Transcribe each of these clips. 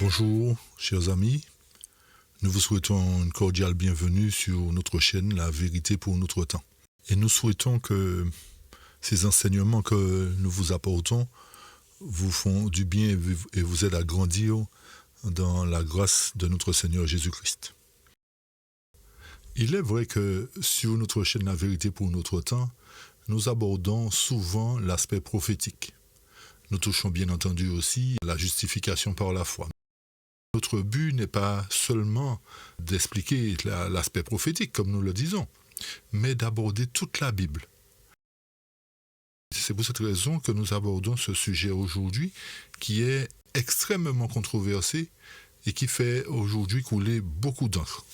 Bonjour, chers amis. Nous vous souhaitons une cordiale bienvenue sur notre chaîne La Vérité pour notre temps. Et nous souhaitons que ces enseignements que nous vous apportons vous font du bien et vous aident à grandir dans la grâce de notre Seigneur Jésus-Christ. Il est vrai que sur notre chaîne La Vérité pour notre temps, nous abordons souvent l'aspect prophétique. Nous touchons bien entendu aussi la justification par la foi. Notre but n'est pas seulement d'expliquer l'aspect prophétique, comme nous le disons, mais d'aborder toute la Bible. C'est pour cette raison que nous abordons ce sujet aujourd'hui, qui est extrêmement controversé et qui fait aujourd'hui couler beaucoup d'encre.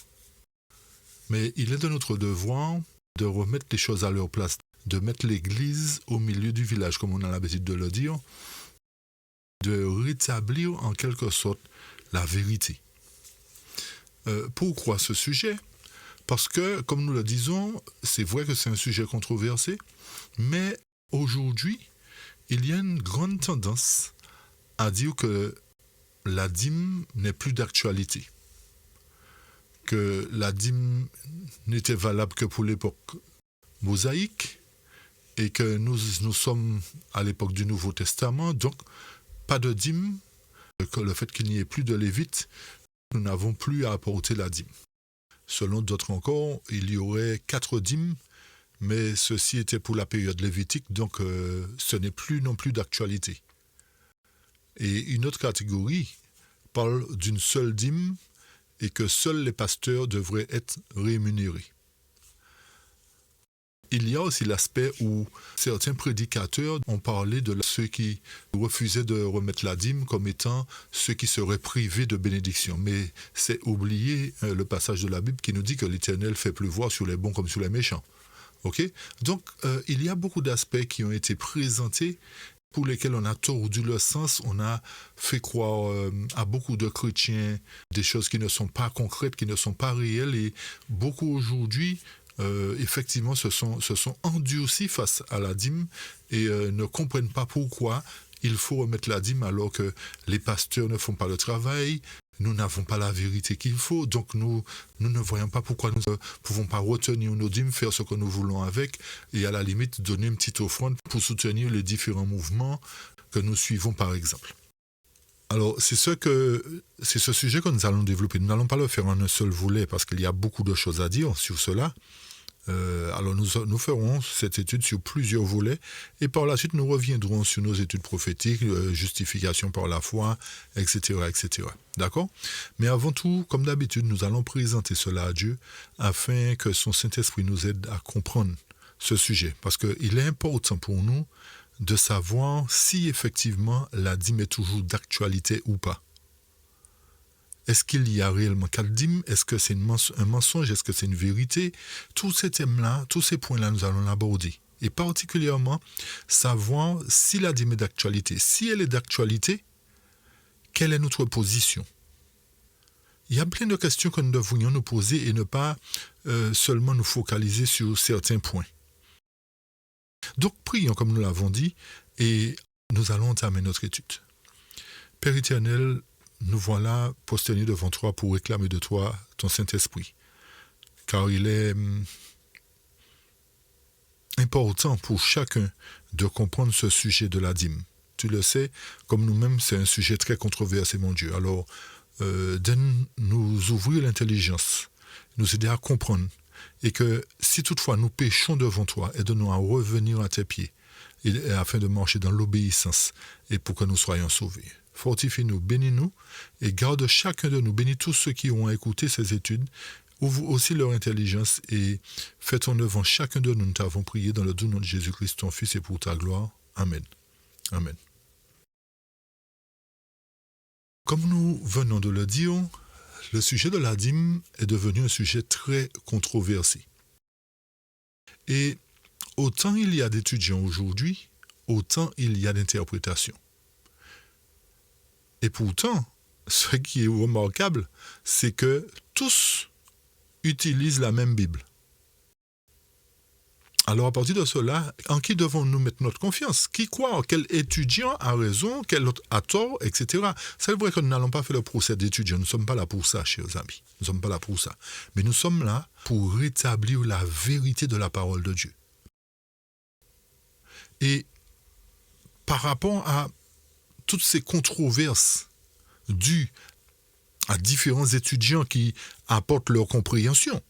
Mais il est de notre devoir de remettre les choses à leur place, de mettre l'Église au milieu du village, comme on a l'habitude de le dire, de rétablir en quelque sorte la vérité. Pourquoi ce sujet ? Parce que, comme nous le disons, c'est vrai que c'est un sujet controversé, mais aujourd'hui, il y a une grande tendance à dire que la dîme n'est plus d'actualité, que la dîme n'était valable que pour l'époque mosaïque, et que nous sommes à l'époque du Nouveau Testament, donc pas de dîme, que le fait qu'il n'y ait plus de Lévites, nous n'avons plus à apporter la dîme. Selon d'autres encore, il y aurait 4 dîmes, mais ceci était pour la période lévitique, donc ce n'est plus non plus d'actualité. Et une autre catégorie parle d'une seule dîme et que seuls les pasteurs devraient être rémunérés. Il y a aussi l'aspect où certains prédicateurs ont parlé de ceux qui refusaient de remettre la dîme comme étant ceux qui seraient privés de bénédiction. Mais c'est oublier le passage de la Bible qui nous dit que l'Éternel fait pleuvoir sur les bons comme sur les méchants. Okay ? Donc, il y a beaucoup d'aspects qui ont été présentés pour lesquels on a tordu le sens, on a fait croire à beaucoup de chrétiens des choses qui ne sont pas concrètes, qui ne sont pas réelles, et beaucoup aujourd'hui effectivement se sont endurcis face à la dîme et ne comprennent pas pourquoi il faut remettre la dîme alors que les pasteurs ne font pas le travail, nous n'avons pas la vérité qu'il faut, donc nous ne voyons pas pourquoi nous ne pouvons pas retenir nos dîmes, faire ce que nous voulons avec, et à la limite donner une petite offrande pour soutenir les différents mouvements que nous suivons par exemple. Alors, c'est ce sujet que nous allons développer. Nous n'allons pas le faire en un seul volet parce qu'il y a beaucoup de choses à dire sur cela. Alors, nous ferons cette étude sur plusieurs volets et par la suite, nous reviendrons sur nos études prophétiques, justification par la foi, etc., etc. D'accord ? Mais avant tout, comme d'habitude, nous allons présenter cela à Dieu afin que son Saint-Esprit nous aide à comprendre ce sujet. Parce qu'il est important pour nous de savoir si effectivement la dîme est toujours d'actualité ou pas. Est-ce qu'il y a réellement 4 dîmes ? Est-ce que c'est un mensonge ? Est-ce que c'est une vérité ? Tous ces thèmes-là, tous ces points-là, nous allons l'aborder. Et particulièrement, savoir si la dîme est d'actualité. Si elle est d'actualité, quelle est notre position ? Il y a plein de questions que nous devrions nous poser et ne pas seulement nous focaliser sur certains points. Donc, prions comme nous l'avons dit, et nous allons entamer notre étude. Père éternel, nous voilà prosternés devant toi pour réclamer de toi ton Saint-Esprit, car il est important pour chacun de comprendre ce sujet de la dîme. Tu le sais, comme nous-mêmes, c'est un sujet très controversé, mon Dieu. Alors, nous ouvrir l'intelligence, nous aider à comprendre, et que si toutefois nous péchons devant toi, aide-nous à revenir à tes pieds, et afin de marcher dans l'obéissance, et pour que nous soyons sauvés. Fortifie-nous, bénis-nous, et garde chacun de nous, bénis tous ceux qui ont écouté ces études, ouvre aussi leur intelligence, et fais ton œuvre en chacun de nous. Nous t'avons prié dans le doux nom de Jésus-Christ, ton Fils, et pour ta gloire. Amen. Amen. Comme nous venons de le dire, le sujet de la dîme est devenu un sujet très controversé. Et autant il y a d'étudiants aujourd'hui, autant il y a d'interprétations. Et pourtant, ce qui est remarquable, c'est que tous utilisent la même Bible. Alors à partir de cela, en qui devons-nous mettre notre confiance? Qui croit? Quel étudiant a raison? Quel autre a tort? Etc. C'est vrai que nous n'allons pas faire le procès d'étudiants. Nous ne sommes pas là pour ça, chers amis. Nous ne sommes pas là pour ça. Mais nous sommes là pour rétablir la vérité de la parole de Dieu. Et par rapport à toutes ces controverses dues à différents étudiants qui apportent leur compréhension,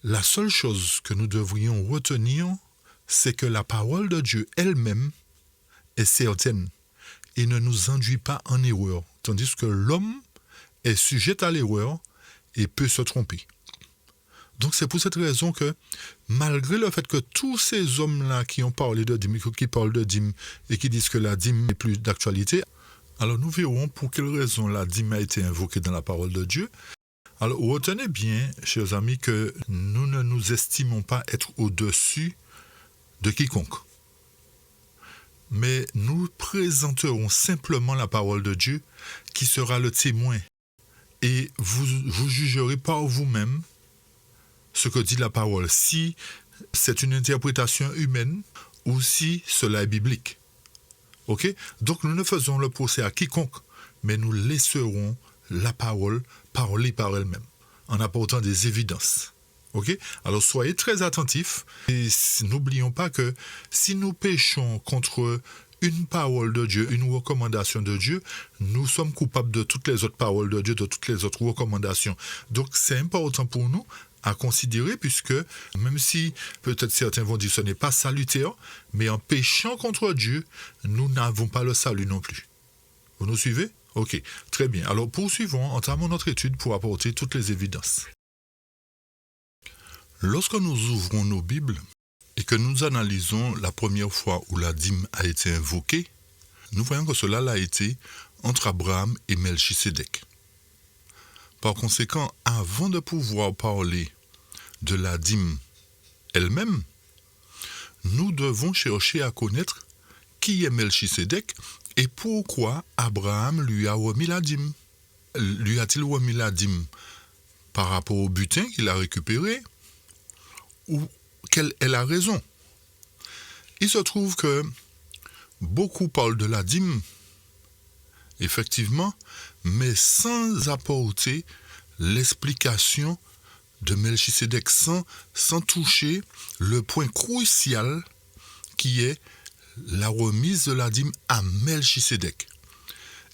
la seule chose que nous devrions retenir, c'est que la parole de Dieu elle-même est certaine et ne nous induit pas en erreur, tandis que l'homme est sujet à l'erreur et peut se tromper. Donc c'est pour cette raison que, malgré le fait que tous ces hommes-là qui ont parlé de dîme, qui parlent de dîme et qui disent que la dîme n'est plus d'actualité, alors nous verrons pour quelle raison la dîme a été invoquée dans la parole de Dieu. Alors retenez bien, chers amis, que nous ne nous estimons pas être au-dessus de quiconque. Mais nous présenterons simplement la parole de Dieu qui sera le témoin. Et vous jugerez par vous-même ce que dit la parole, si c'est une interprétation humaine ou si cela est biblique. Ok? Donc nous ne faisons le procès à quiconque, mais nous laisserons la parole parler par elle-même, en apportant des évidences. Ok? Alors soyez très attentifs et n'oublions pas que si nous péchons contre une parole de Dieu, une recommandation de Dieu, nous sommes coupables de toutes les autres paroles de Dieu, de toutes les autres recommandations. Donc c'est important pour nous à considérer, puisque même si peut-être certains vont dire que ce n'est pas salutaire, mais en péchant contre Dieu, nous n'avons pas le salut non plus. Vous nous suivez? Ok, très bien. Alors poursuivons, entamons notre étude pour apporter toutes les évidences. Lorsque nous ouvrons nos Bibles et que nous analysons la première fois où la dîme a été invoquée, nous voyons que cela l'a été entre Abraham et Melchisédek. Par conséquent, avant de pouvoir parler de la dîme elle-même, nous devons chercher à connaître qui est Melchisédek et pourquoi Abraham lui a remis la dîme. Lui a-t-il remis la dîme par rapport au butin qu'il a récupéré ou quelle est la raison? Il se trouve que beaucoup parlent de la dîme, effectivement, mais sans apporter l'explication de Melchisédek, sans toucher le point crucial qui est la remise de la dîme à Melchisédek.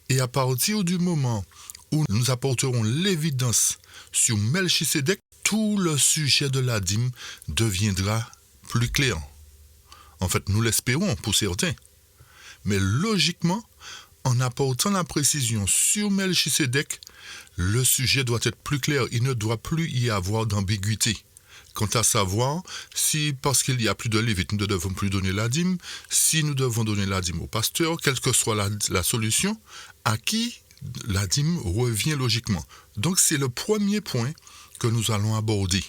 Et à partir du moment où nous apporterons l'évidence sur Melchisédek, tout le sujet de la dîme deviendra plus clair. En fait, nous l'espérons pour certains. Mais logiquement, en apportant la précision sur Melchisédek, le sujet doit être plus clair. Il ne doit plus y avoir d'ambiguïté. Quant à savoir si, parce qu'il n'y a plus de Lévite, nous ne devons plus donner la dîme, si nous devons donner la dîme au pasteur, quelle que soit la solution, à qui la dîme revient logiquement. Donc c'est le premier point que nous allons aborder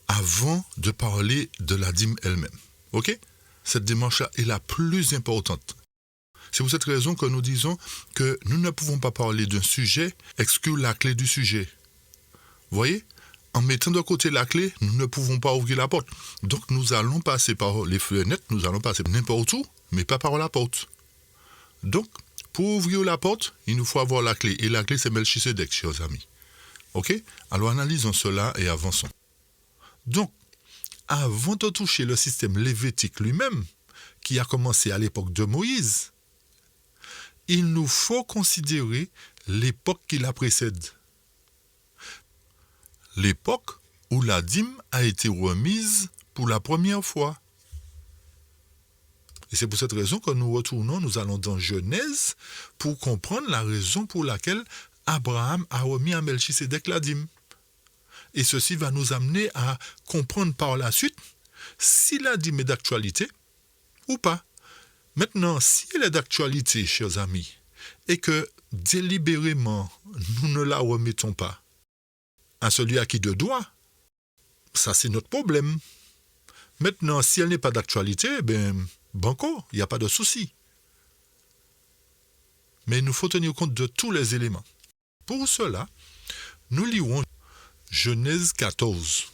avant de parler de la dîme elle-même. Ok? Cette démarche-là est la plus importante. C'est pour cette raison que nous disons que nous ne pouvons pas parler d'un sujet, exclure la clé du sujet. Vous voyez? En mettant de côté la clé, nous ne pouvons pas ouvrir la porte. Donc nous allons passer par les fenêtres, nous allons passer n'importe où, mais pas par la porte. Donc, pour ouvrir la porte, il nous faut avoir la clé. Et la clé, c'est Melchisédek, chers amis. Ok? Alors analysons cela et avançons. Donc, avant de toucher le système lévitique lui-même, qui a commencé à l'époque de Moïse, il nous faut considérer l'époque qui la précède. L'époque où la dîme a été remise pour la première fois. Et c'est pour cette raison que nous retournons, nous allons dans Genèse pour comprendre la raison pour laquelle Abraham a remis à Melchisédek la dîme. Et ceci va nous amener à comprendre par la suite si la dîme est d'actualité ou pas. Maintenant, si elle est d'actualité, chers amis, et que délibérément nous ne la remettons pas à celui à qui de droit, ça c'est notre problème. Maintenant, si elle n'est pas d'actualité, banco, il n'y a pas de souci. Mais il nous faut tenir compte de tous les éléments. Pour cela, nous lirons Genèse 14.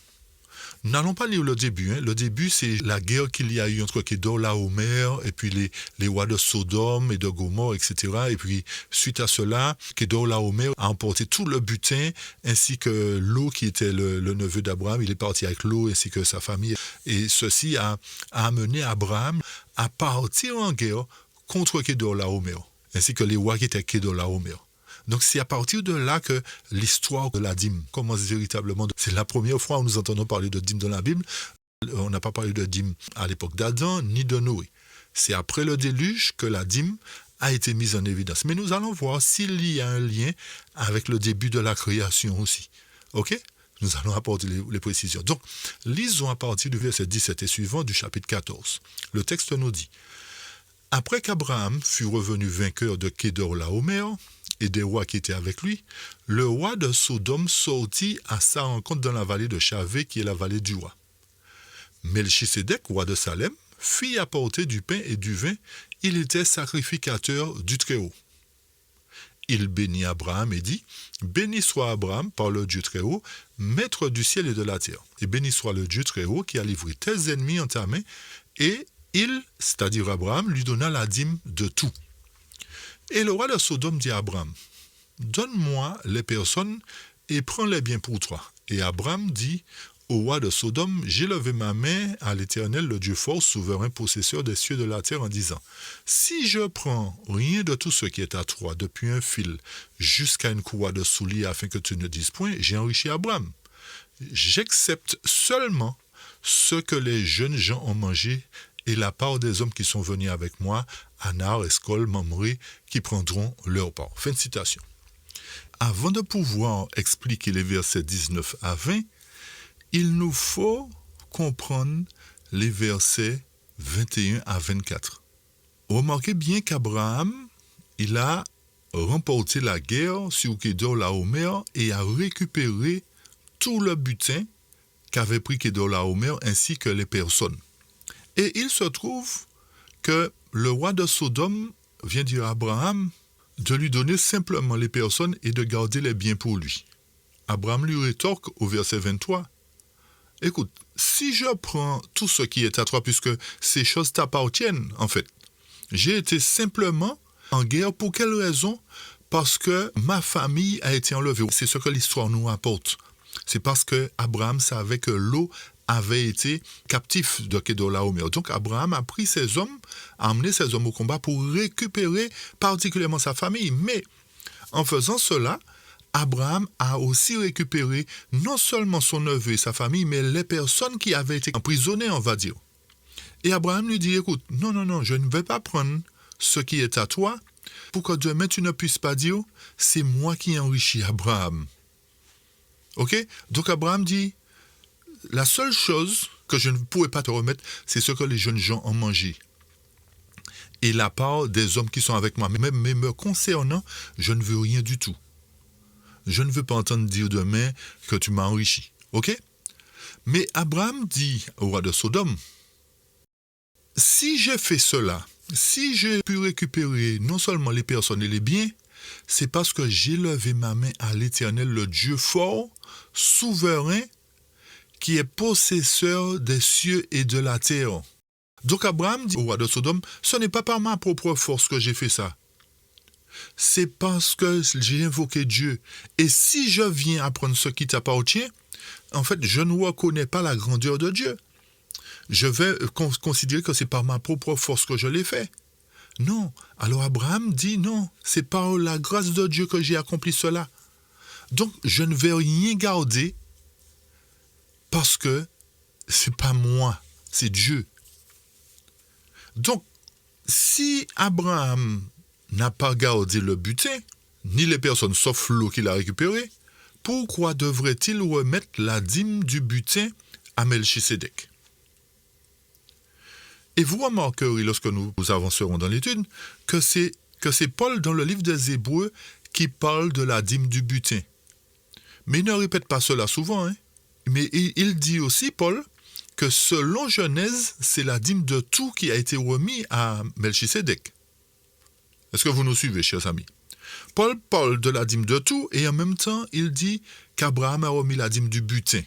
N'allons pas lire le début. Le début, c'est la guerre qu'il y a eu entre Kedorlaomer et puis les rois de Sodome et de Gomorrhe, etc. Et puis, suite à cela, Kedorlaomer a emporté tout le butin, ainsi que Lot, qui était le neveu d'Abraham. Il est parti avec Lot, ainsi que sa famille. Et ceci a amené Abraham à partir en guerre contre Kedorlaomer, ainsi que les rois qui étaient Kedorlaomer. Donc c'est à partir de là que l'histoire de la dîme commence véritablement. C'est la première fois où nous entendons parler de dîme dans la Bible. On n'a pas parlé de dîme à l'époque d'Adam ni de Noé. C'est après le déluge que la dîme a été mise en évidence. Mais nous allons voir s'il y a un lien avec le début de la création aussi. OK ? Nous allons apporter les précisions. Donc, lisons à partir du verset 17 et suivant du chapitre 14. Le texte nous dit: Après qu'Abraham fut revenu vainqueur de Kedorlaomer et des rois qui étaient avec lui, le roi de Sodome sortit à sa rencontre dans la vallée de Chavé, qui est la vallée du roi. Melchisédek, roi de Salem, fit apporter du pain et du vin. Il était sacrificateur du Très-Haut. Il bénit Abraham et dit: Béni soit Abraham par le Dieu Très-Haut, maître du ciel et de la terre. Et béni soit le Dieu Très-Haut qui a livré tes ennemis en ta main. Et il, c'est-à-dire Abraham, lui donna la dîme de tout. Et le roi de Sodome dit à Abraham: Donne-moi les personnes et prends-les bien pour toi. Et Abraham dit au roi de Sodome: J'ai levé ma main à l'Éternel, le Dieu fort, souverain, possesseur des cieux et de la terre, en disant: Si je prends rien de tout ce qui est à toi, depuis un fil jusqu'à une courroie de soulier, afin que tu ne dises point, j'ai enrichi Abraham. J'accepte seulement ce que les jeunes gens ont mangé et la part des hommes qui sont venus avec moi, Anar, Escol, Mamré, qui prendront leur part. Fin de citation. Avant de pouvoir expliquer les versets 19 à 20, il nous faut comprendre les versets 21 à 24. Remarquez bien qu'Abraham, il a remporté la guerre sur Kedorlaomer et a récupéré tout le butin qu'avait pris Kedorlaomer ainsi que les personnes. Et il se trouve que le roi de Sodome vient dire à Abraham de lui donner simplement les personnes et de garder les biens pour lui. Abraham lui rétorque au verset 23: Écoute, si je prends tout ce qui est à toi, puisque ces choses t'appartiennent, en fait, j'ai été simplement en guerre. Pour quelle raison? Parce que ma famille a été enlevée. C'est ce que l'histoire nous rapporte. C'est parce que Abraham savait que Lot avait été captif de Kedorlaomer. Donc Abraham a pris ses hommes, a amené ses hommes au combat pour récupérer particulièrement sa famille. Mais en faisant cela, Abraham a aussi récupéré non seulement son neveu et sa famille, mais les personnes qui avaient été emprisonnées, on va dire. Et Abraham lui dit: Écoute, non, je ne vais pas prendre ce qui est à toi pour que demain tu ne puisses pas dire: c'est moi qui ai enrichi Abraham. Ok? Donc Abraham dit: la seule chose que je ne pourrais pas te remettre, c'est ce que les jeunes gens ont mangé. Et la part des hommes qui sont avec moi. Mais me concernant, je ne veux rien du tout. Je ne veux pas entendre dire demain que tu m'as enrichi. Ok? Mais Abraham dit au roi de Sodome: si j'ai fait cela, si j'ai pu récupérer non seulement les personnes et les biens, c'est parce que j'ai levé ma main à l'Éternel, le Dieu fort, souverain, qui est possesseur des cieux et de la terre. Donc Abraham dit au roi de Sodome: ce n'est pas par ma propre force que j'ai fait ça. C'est parce que j'ai invoqué Dieu. Et si je viens apprendre ce qui t'appartient, en fait, je ne reconnais pas la grandeur de Dieu. Je vais considérer que c'est par ma propre force que je l'ai fait. Non. Alors Abraham dit: non, c'est par la grâce de Dieu que j'ai accompli cela. Donc je ne vais rien garder parce que c'est pas moi, c'est Dieu. Donc, si Abraham n'a pas gardé le butin, ni les personnes sauf Lot qu'il a récupéré, pourquoi devrait-il remettre la dîme du butin à Melchisédek? Et vous remarquerez, lorsque nous avancerons dans l'étude, que c'est Paul dans le livre des Hébreux qui parle de la dîme du butin. Mais il ne répète pas cela souvent, hein? Mais il dit aussi, Paul, que selon Genèse, c'est la dîme de tout qui a été remis à Melchisédek. Est-ce que vous nous suivez, chers amis? Paul parle de la dîme de tout et en même temps, il dit qu'Abraham a remis la dîme du butin.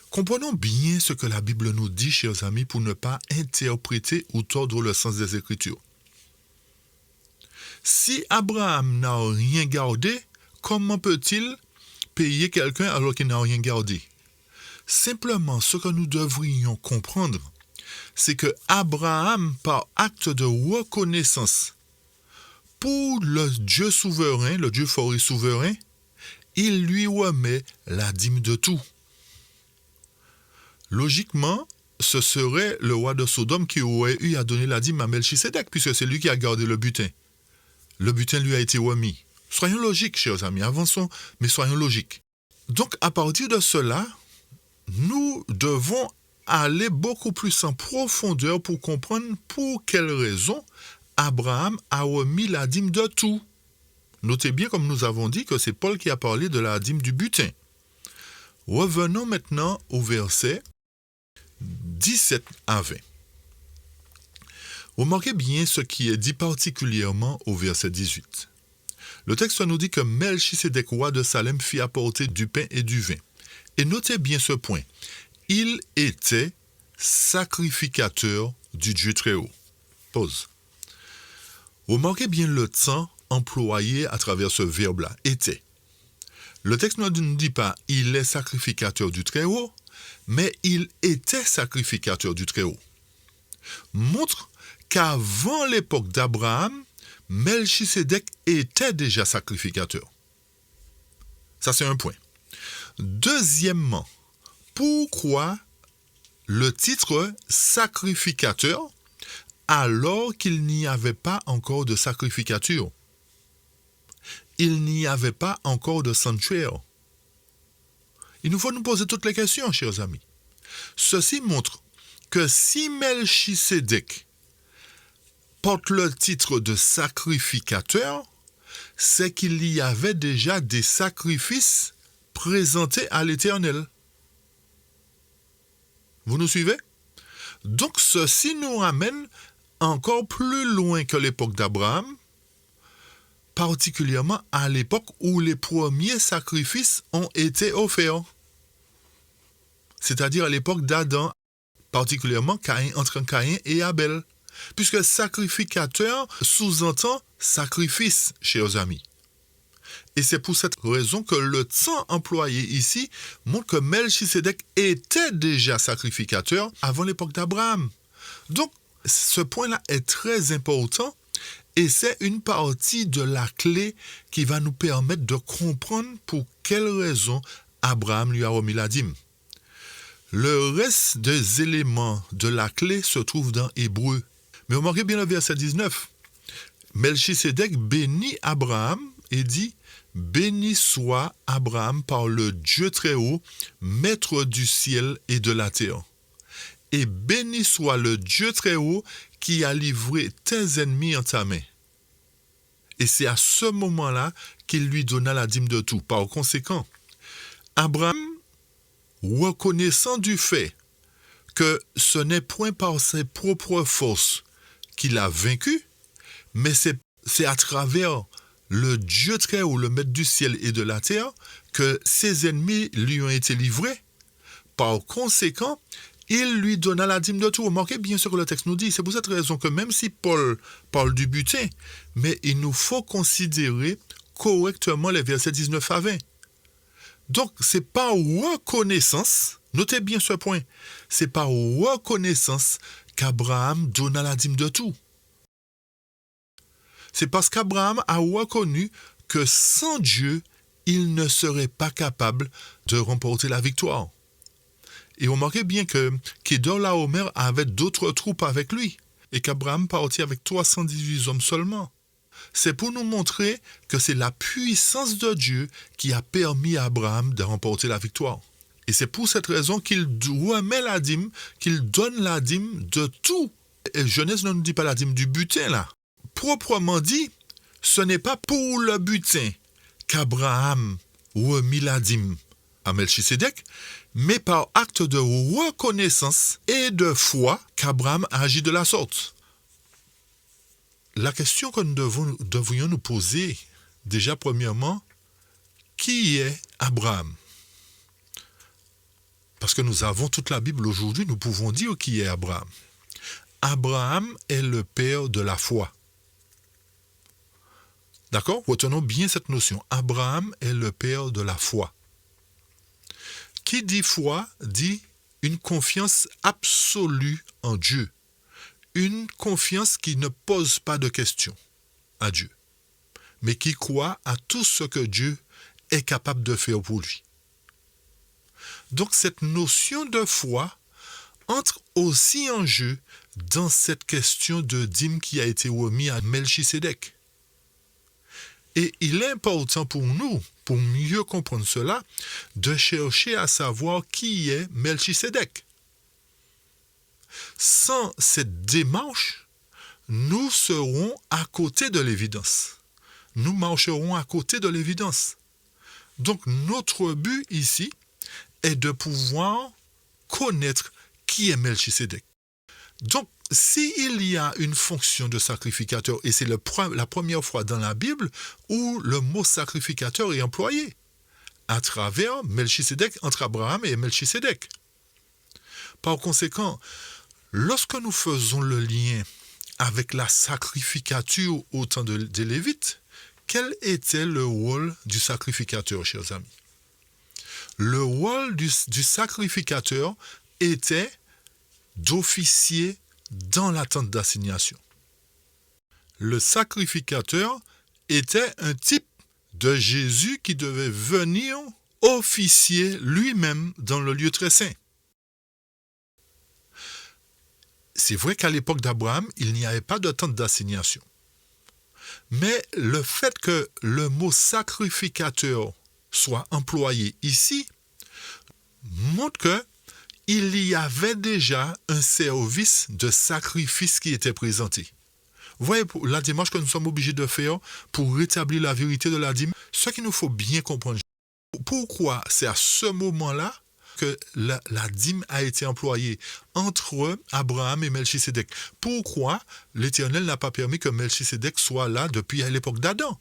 Comprenons bien ce que la Bible nous dit, chers amis, pour ne pas interpréter ou tordre le sens des Écritures. Si Abraham n'a rien gardé, comment peut-il payer quelqu'un alors qu'il n'a rien gardé? Simplement, ce que nous devrions comprendre, c'est que Abraham, par acte de reconnaissance pour le Dieu souverain, le Dieu fort et souverain, il lui remet la dîme de tout. Logiquement, ce serait le roi de Sodome qui aurait eu à donner la dîme à Melchisédek, puisque c'est lui qui a gardé le butin. Le butin lui a été remis. Soyons logiques, chers amis, avançons, mais soyons logiques. Donc, à partir de cela, nous devons aller beaucoup plus en profondeur pour comprendre pour quelle raison Abraham a remis la dîme de tout. Notez bien, comme nous avons dit, que c'est Paul qui a parlé de la dîme du butin. Revenons maintenant au verset 17 à 20. Remarquez bien ce qui est dit particulièrement au verset 18. Le texte nous dit que Melchisédek, roi de Salem, fit apporter du pain et du vin. Et notez bien ce point. Il était sacrificateur du Dieu très haut. Pause. Remarquez bien le temps employé à travers ce verbe-là, était. Le texte ne nous dit pas « il est sacrificateur du très haut », mais il était sacrificateur du très haut. Montre qu'avant l'époque d'Abraham, Melchisédek était déjà sacrificateur. Ça, c'est un point. Deuxièmement, pourquoi le titre sacrificateur alors qu'il n'y avait pas encore de sacrificature? Il n'y avait pas encore de sanctuaire. Il nous faut nous poser toutes les questions, chers amis. Ceci montre que si Melchisédek porte le titre de sacrificateur, c'est qu'il y avait déjà des sacrifices présentés à l'Éternel. Vous nous suivez? Donc ceci nous ramène encore plus loin que l'époque d'Abraham, particulièrement à l'époque où les premiers sacrifices ont été offerts. C'est-à-dire à l'époque d'Adam, particulièrement entre Caïn et Abel. Puisque sacrificateur sous-entend sacrifice, chers amis. Et c'est pour cette raison que le temps employé ici montre que Melchisédek était déjà sacrificateur avant l'époque d'Abraham. Donc, ce point-là est très important et c'est une partie de la clé qui va nous permettre de comprendre pour quelle raison Abraham lui a remis la dîme. Le reste des éléments de la clé se trouve dans Hébreux. Mais remarquez bien le verset 19. Melchisédek bénit Abraham et dit « Béni soit Abraham par le Dieu très haut, maître du ciel et de la terre. Et béni soit le Dieu très haut qui a livré tes ennemis en ta main. » Et c'est à ce moment-là qu'il lui donna la dîme de tout. Par conséquent, Abraham, reconnaissant du fait que ce n'est point par ses propres forces qu'il a vaincu, mais c'est à travers le Dieu très haut, le maître du ciel et de la terre, que ses ennemis lui ont été livrés. Par conséquent, il lui donna la dîme de tout. Remarquez bien ce que le texte nous dit. C'est pour cette raison que même si Paul parle du butin, mais il nous faut considérer correctement les versets 19 à 20. Donc, c'est par reconnaissance, notez bien ce point, c'est par reconnaissance qu'Abraham donna la dîme de tout. C'est parce qu'Abraham a reconnu que sans Dieu, il ne serait pas capable de remporter la victoire. Et remarquez bien que Kedorlaomer avait d'autres troupes avec lui et qu'Abraham partit avec 318 hommes seulement. C'est pour nous montrer que c'est la puissance de Dieu qui a permis à Abraham de remporter la victoire. Et c'est pour cette raison qu'il remet la dîme, qu'il donne la dîme de tout. Et Genèse ne nous dit pas la dîme du butin là. Proprement dit, ce n'est pas pour le butin qu'Abraham remit la dîme à Melchisédek, mais par acte de reconnaissance et de foi qu'Abraham agit de la sorte. La question que nous devrions nous poser, déjà premièrement, qui est Abraham? Parce que nous avons toute la Bible aujourd'hui, nous pouvons dire qui est Abraham. Abraham est le père de la foi. D'accord? Retenons bien cette notion. Abraham est le père de la foi. Qui dit foi dit une confiance absolue en Dieu. Une confiance qui ne pose pas de questions à Dieu, mais qui croit à tout ce que Dieu est capable de faire pour lui. Donc cette notion de foi entre aussi en jeu dans cette question de dîme qui a été remise à Melchisédek. Et il est important pour nous, pour mieux comprendre cela, de chercher à savoir qui est Melchisédek. Sans cette démarche, nous serons à côté de l'évidence. Nous marcherons à côté de l'évidence. Donc notre but ici est de pouvoir connaître qui est Melchisédek. Donc, s'il y a une fonction de sacrificateur, et c'est la première fois dans la Bible où le mot sacrificateur est employé, à travers Melchisédek, entre Abraham et Melchisédek. Par conséquent, lorsque nous faisons le lien avec la sacrificature au temps des Lévites, quel était le rôle du sacrificateur, chers amis? Le rôle du sacrificateur était d'officier dans la tente d'assignation. Le sacrificateur était un type de Jésus qui devait venir officier lui-même dans le lieu très saint. C'est vrai qu'à l'époque d'Abraham, il n'y avait pas de tente d'assignation. Mais le fait que le mot sacrificateur soit employé ici montre que il y avait déjà un service de sacrifice qui était présenté. Vous voyez la démarche que nous sommes obligés de faire pour rétablir la vérité de la dîme. Ce qu'il nous faut bien comprendre, pourquoi c'est à ce moment-là que la dîme a été employée entre Abraham et Melchisédek. Pourquoi l'Éternel n'a pas permis que Melchisédek soit là depuis à l'époque d'Adam,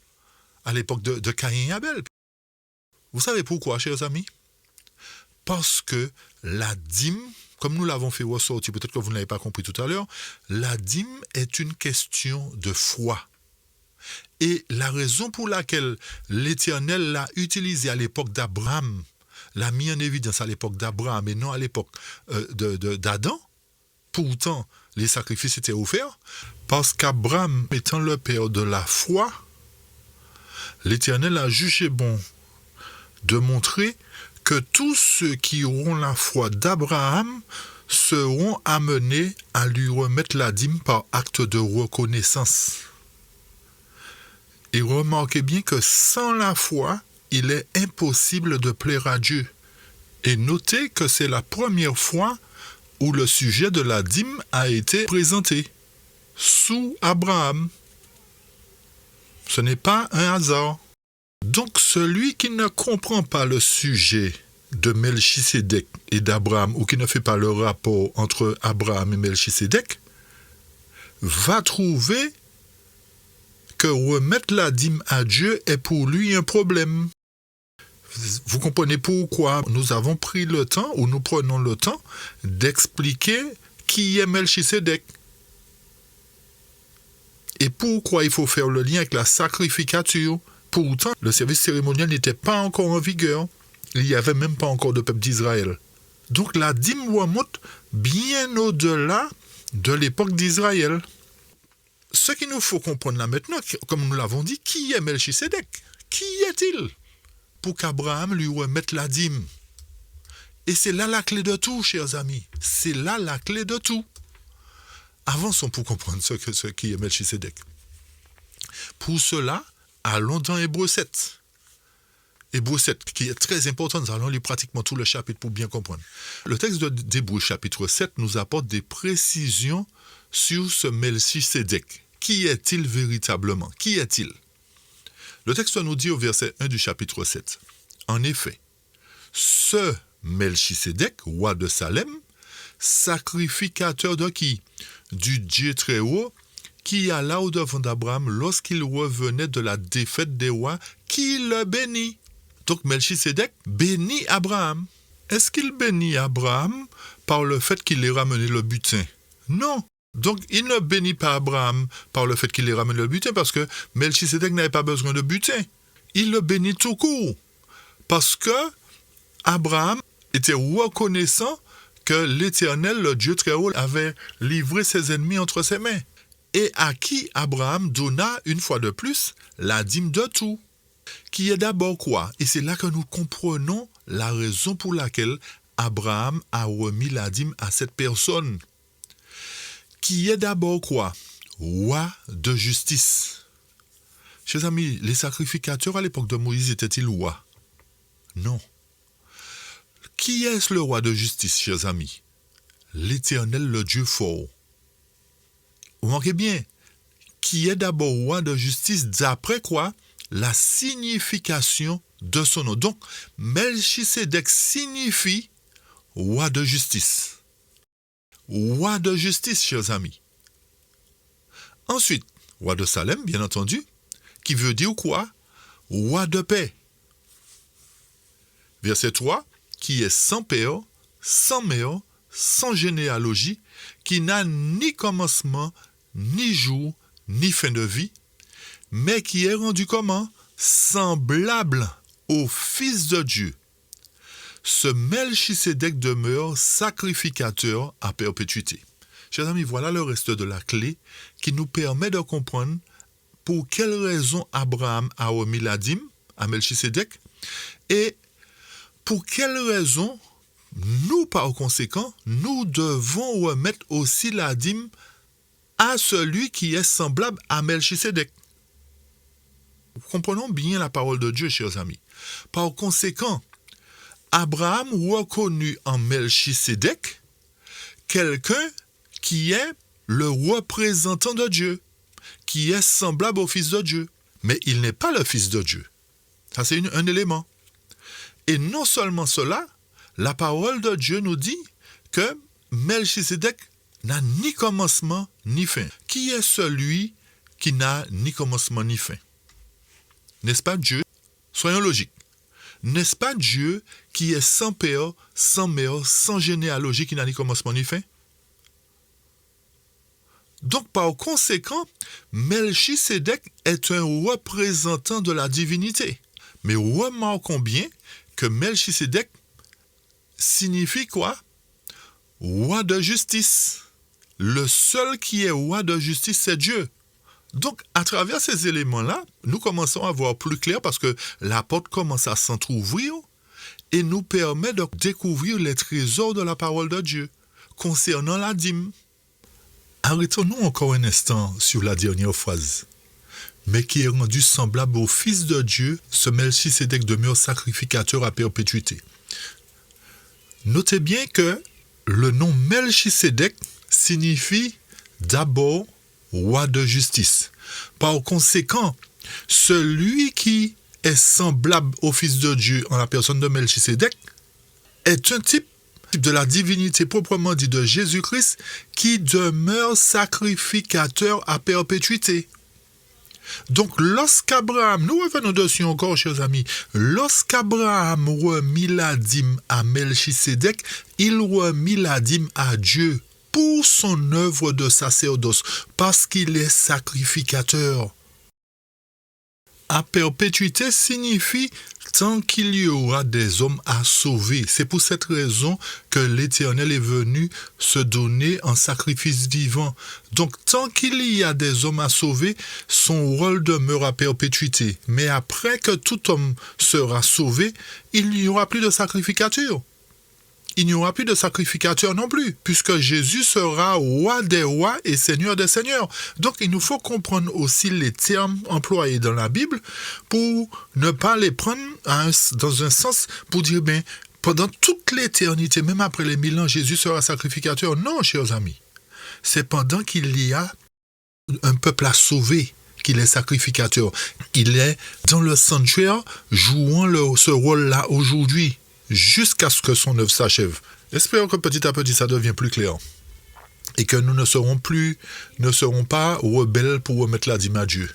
à l'époque de Caïn et Abel? Vous savez pourquoi, chers amis? Parce que la dîme, comme nous l'avons fait ressortir, peut-être que vous ne l'avez pas compris tout à l'heure, la dîme est une question de foi. Et la raison pour laquelle l'Éternel l'a utilisée à l'époque d'Abraham, l'a mis en évidence à l'époque d'Abraham et non à l'époque d'Adam, pourtant les sacrifices étaient offerts, parce qu'Abraham étant le père de la foi, l'Éternel a jugé bon de montrer que tous ceux qui auront la foi d'Abraham seront amenés à lui remettre la dîme par acte de reconnaissance. Et remarquez bien que sans la foi, il est impossible de plaire à Dieu. Et notez que c'est la première fois où le sujet de la dîme a été présenté, sous Abraham. Ce n'est pas un hasard. Donc celui qui ne comprend pas le sujet de Melchisédek et d'Abraham, ou qui ne fait pas le rapport entre Abraham et Melchisédek, va trouver que remettre la dîme à Dieu est pour lui un problème. Vous comprenez pourquoi nous avons pris le temps, ou nous prenons le temps, d'expliquer qui est Melchisédek. Et pourquoi il faut faire le lien avec la sacrificature. Pourtant, le service cérémoniel n'était pas encore en vigueur. Il n'y avait même pas encore de peuple d'Israël. Donc la dîme remonte bien au-delà de l'époque d'Israël. Ce qu'il nous faut comprendre là maintenant, comme nous l'avons dit, qui est Melchisédek? Qui est-il? Pour qu'Abraham lui remette la dîme. Et c'est là la clé de tout, chers amis. C'est là la clé de tout. Avançons pour comprendre ce qui est Melchisédek. Pour cela, allons dans Hébreux 7. Hébreux 7, qui est très important, nous allons lire pratiquement tout le chapitre pour bien comprendre. Le texte d'Hébreux chapitre 7 nous apporte des précisions sur ce Melchisédek. Qui est-il véritablement? Qui est-il? Le texte nous dit au verset 1 du chapitre 7. En effet, ce Melchisédek, roi de Salem, sacrificateur de qui? Du Dieu très haut, qui alla au-devant d'Abraham lorsqu'il revenait de la défaite des rois, qui le bénit. Donc Melchisédek bénit Abraham. Est-ce qu'il bénit Abraham par le fait qu'il ait ramené le butin? Non. Donc, il ne bénit pas Abraham par le fait qu'il ait ramené le butin parce que Melchisédek n'avait pas besoin de butin. Il le bénit tout court parce que Abraham était reconnaissant que l'Éternel, le Dieu très haut, avait livré ses ennemis entre ses mains. Et à qui Abraham donna, une fois de plus, la dîme de tout. Qui est d'abord quoi? Et c'est là que nous comprenons la raison pour laquelle Abraham a remis la dîme à cette personne. Qui est d'abord quoi? Roi de justice. Chers amis, les sacrificateurs à l'époque de Moïse étaient-ils rois? Non. Qui est le roi de justice, chers amis? L'Éternel, le Dieu fort. Vous manquez bien. Qui est d'abord roi de justice, d'après quoi? La signification de son nom. Donc, Melchisédek signifie roi de justice. Roi de justice, chers amis. Ensuite, roi de Salem, bien entendu, qui veut dire quoi? Roi de paix. Verset 3, qui est sans père, sans mère, sans généalogie, qui n'a ni commencement, ni jour, ni fin de vie, mais qui est rendu comment? Semblable au Fils de Dieu. Ce Melchisédek demeure sacrificateur à perpétuité. Chers amis, voilà le reste de la clé qui nous permet de comprendre pour quelle raison Abraham a remis la dîme à Melchisédek et pour quelle raison nous, par conséquent, nous devons remettre aussi la dîme à celui qui est semblable à Melchisédek. Comprenons bien la parole de Dieu, chers amis. Par conséquent, Abraham reconnut en Melchisédek quelqu'un qui est le représentant de Dieu, qui est semblable au Fils de Dieu. Mais il n'est pas le Fils de Dieu. Ça, c'est un élément. Et non seulement cela, la parole de Dieu nous dit que Melchisédek n'a ni commencement ni fin. Qui est celui qui n'a ni commencement ni fin? N'est-ce pas Dieu? Soyons logiques. N'est-ce pas Dieu qui est sans père, sans mère, sans généalogie, qui n'a ni commencement ni fin? Donc, par conséquent, Melchisédek est un représentant de la divinité. Mais remarquons bien que Melchisédek signifie quoi? Roi de justice. Le seul qui est roi de justice, c'est Dieu. Donc, à travers ces éléments-là, nous commençons à voir plus clair parce que la porte commence à s'entrouvrir et nous permet de découvrir les trésors de la parole de Dieu concernant la dîme. Arrêtons-nous encore un instant sur la dernière phrase. Mais qui est rendu semblable au Fils de Dieu, ce Melchisédek demeure sacrificateur à perpétuité. Notez bien que le nom Melchisédek signifie d'abord roi de justice. Par conséquent, celui qui est semblable au Fils de Dieu en la personne de Melchisédek est un type de la divinité proprement dit de Jésus-Christ qui demeure sacrificateur à perpétuité. Donc, lorsqu'Abraham, nous revenons dessus encore, chers amis, lorsqu'Abraham remit la dîme à Melchisédek, il remit la dîme à Dieu pour son œuvre de sacerdoce, parce qu'il est sacrificateur. À perpétuité signifie tant qu'il y aura des hommes à sauver. C'est pour cette raison que l'Éternel est venu se donner en sacrifice vivant. Donc tant qu'il y a des hommes à sauver, son rôle demeure à perpétuité. Mais après que tout homme sera sauvé, il n'y aura plus de sacrificature. Il n'y aura plus de sacrificateur non plus, puisque Jésus sera roi des rois et seigneur des seigneurs. Donc, il nous faut comprendre aussi les termes employés dans la Bible pour ne pas les prendre dans un sens pour dire, pendant toute l'éternité, même après les 1000 ans, Jésus sera sacrificateur. Non, chers amis. C'est pendant qu'il y a un peuple à sauver qu'il est sacrificateur. Il est dans le sanctuaire jouant ce rôle-là aujourd'hui, jusqu'à ce que son œuvre s'achève. Espérons que petit à petit ça devient plus clair. Et que nous ne serons pas rebelles pour remettre la dîme à Dieu.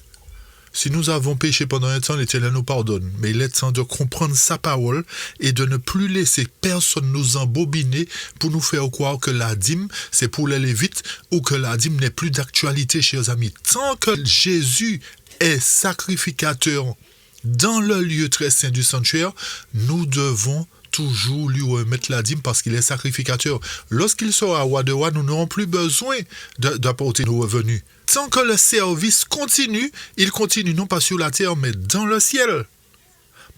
Si nous avons péché pendant un temps, l'Éternel nous pardonne. Mais il est temps de comprendre sa parole et de ne plus laisser personne nous embobiner pour nous faire croire que la dîme, c'est pour les Lévites ou que la dîme n'est plus d'actualité, chers amis. Tant que Jésus est sacrificateur dans le lieu très saint du sanctuaire, nous devons toujours lui remettre la dîme parce qu'il est sacrificateur. Lorsqu'il sera roi de roi, nous n'aurons plus besoin d'apporter nos revenus. Tant que le service continue, il continue non pas sur la terre, mais dans le ciel.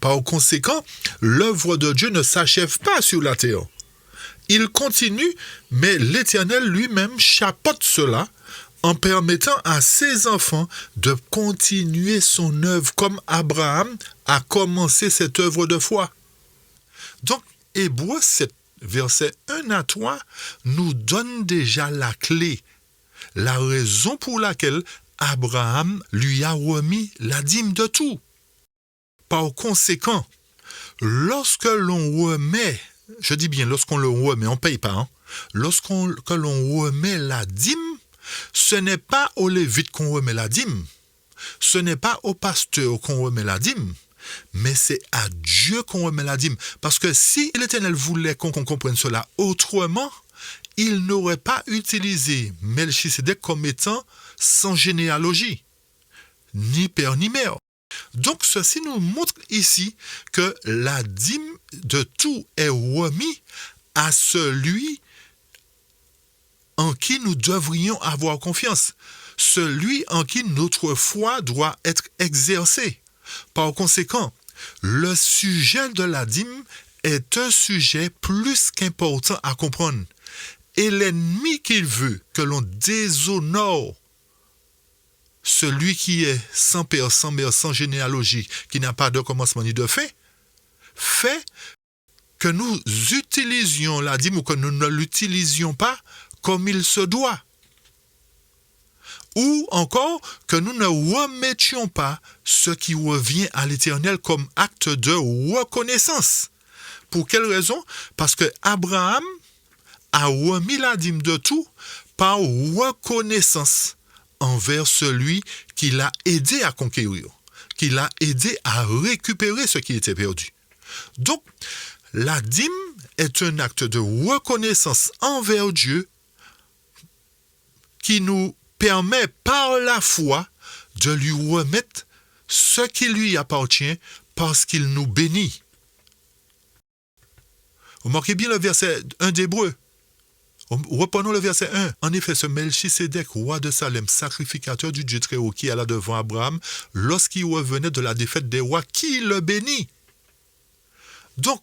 Par conséquent, l'œuvre de Dieu ne s'achève pas sur la terre. Il continue, mais l'Éternel lui-même chapeaute cela en permettant à ses enfants de continuer son œuvre comme Abraham a commencé cette œuvre de foi. Donc, Hébreux 7, verset 1 à 3, nous donne déjà la clé, la raison pour laquelle Abraham lui a remis la dîme de tout. Par conséquent, lorsque l'on remet, je dis bien lorsqu'on le remet, on ne paye pas, l'on remet la dîme, ce n'est pas aux Lévites qu'on remet la dîme, ce n'est pas au pasteur qu'on remet la dîme, mais c'est à Dieu qu'on remet la dîme. Parce que si l'Éternel voulait qu'on comprenne cela autrement, il n'aurait pas utilisé Melchisédek comme étant sans généalogie, ni père ni mère. Donc ceci nous montre ici que la dîme de tout est remise à celui en qui nous devrions avoir confiance, celui en qui notre foi doit être exercée. Par conséquent, le sujet de la dîme est un sujet plus qu'important à comprendre. Et l'ennemi qui veut que l'on déshonore celui qui est sans père, sans mère, sans généalogie, qui n'a pas de commencement ni de fin, fait que nous utilisions la dîme ou que nous ne l'utilisions pas comme il se doit. Ou encore que nous ne remettions pas ce qui revient à l'Éternel comme acte de reconnaissance. Pour quelle raison? Parce que Abraham a remis la dîme de tout par reconnaissance envers celui qui l'a aidé à conquérir, qui l'a aidé à récupérer ce qui était perdu. Donc, la dîme est un acte de reconnaissance envers Dieu qui nous permet par la foi de lui remettre ce qui lui appartient parce qu'il nous bénit. Remarquez bien le verset 1 d'Hébreux. Reprenons le verset 1. En effet, ce Melchisédek, roi de Salem, sacrificateur du Dieu très haut qui alla devant Abraham, lorsqu'il revenait de la défaite des rois, qui le bénit. Donc,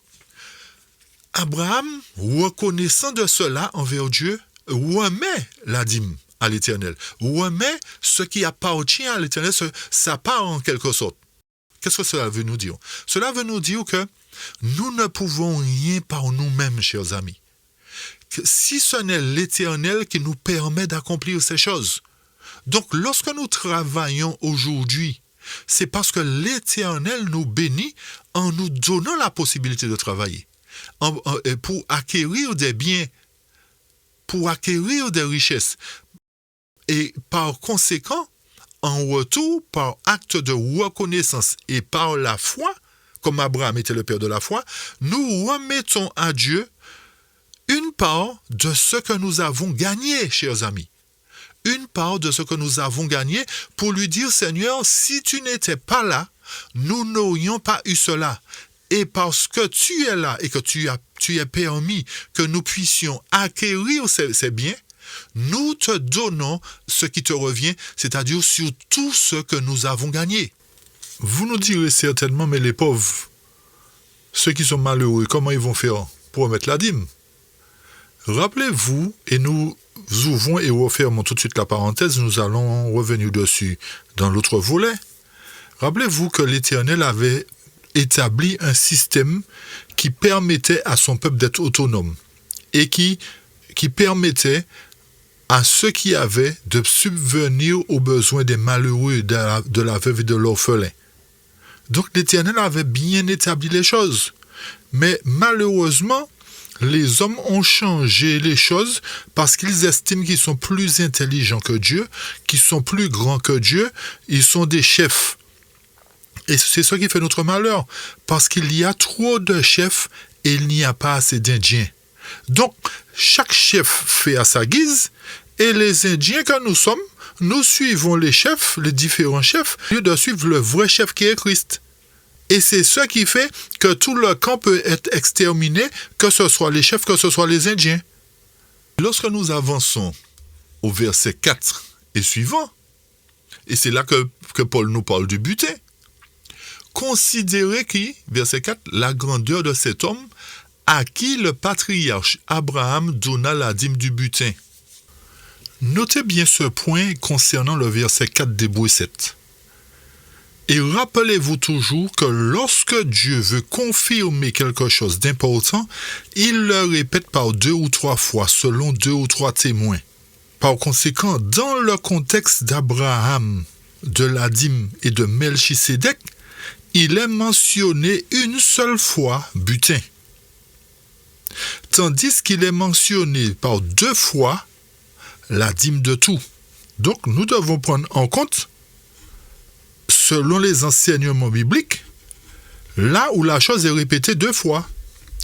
Abraham, reconnaissant de cela envers Dieu, remet la dîme à l'Éternel, remet ce qui appartient à l'Éternel, sa part en quelque sorte. Qu'est-ce que cela veut nous dire? Cela veut nous dire que nous ne pouvons rien par nous-mêmes, chers amis. Si ce n'est l'Éternel qui nous permet d'accomplir ces choses. Donc, lorsque nous travaillons aujourd'hui, c'est parce que l'Éternel nous bénit en nous donnant la possibilité de travailler, pour acquérir des biens, pour acquérir des richesses. Et par conséquent, en retour, par acte de reconnaissance et par la foi, comme Abraham était le père de la foi, nous remettons à Dieu une part de ce que nous avons gagné, chers amis. Une part de ce que nous avons gagné pour lui dire, Seigneur, si tu n'étais pas là, nous n'aurions pas eu cela. Et parce que tu es là et que tu es permis que nous puissions acquérir ces biens, nous te donnons ce qui te revient, c'est-à-dire sur tout ce que nous avons gagné. Vous nous direz certainement, mais les pauvres, ceux qui sont malheureux, comment ils vont faire pour remettre la dîme? Rappelez-vous, et nous ouvrons et refermons tout de suite la parenthèse, nous allons revenir dessus dans l'autre volet. Rappelez-vous que l'Éternel avait établi un système qui permettait à son peuple d'être autonome et qui permettait à ceux qui avaient de subvenir aux besoins des malheureux, de la veuve et de l'orphelin. Donc l'Éternel avait bien établi les choses. Mais malheureusement, les hommes ont changé les choses parce qu'ils estiment qu'ils sont plus intelligents que Dieu, qu'ils sont plus grands que Dieu, ils sont des chefs. Et c'est ce qui fait notre malheur, parce qu'il y a trop de chefs et il n'y a pas assez d'Indiens. Donc, chaque chef fait à sa guise, et les Indiens que nous sommes, nous suivons les chefs, les différents chefs, au lieu de suivre le vrai chef qui est Christ. Et c'est ce qui fait que tout le camp peut être exterminé, que ce soit les chefs, que ce soit les Indiens. Lorsque nous avançons au verset 4 et suivant, et c'est là que Paul nous parle du butin, considérez qui, verset 4, la grandeur de cet homme à qui le patriarche Abraham donna la dîme du butin. Notez bien ce point concernant le verset 4 d'Hébreux 7. Et rappelez-vous toujours que lorsque Dieu veut confirmer quelque chose d'important, il le répète par 2 ou 3 fois, selon 2 ou 3 témoins. Par conséquent, dans le contexte d'Abraham, de la dîme et de Melchisédek, il est mentionné une seule fois butin. Tandis qu'il est mentionné par 2 fois la dîme de tout. Donc, nous devons prendre en compte, selon les enseignements bibliques, là où la chose est répétée 2 fois.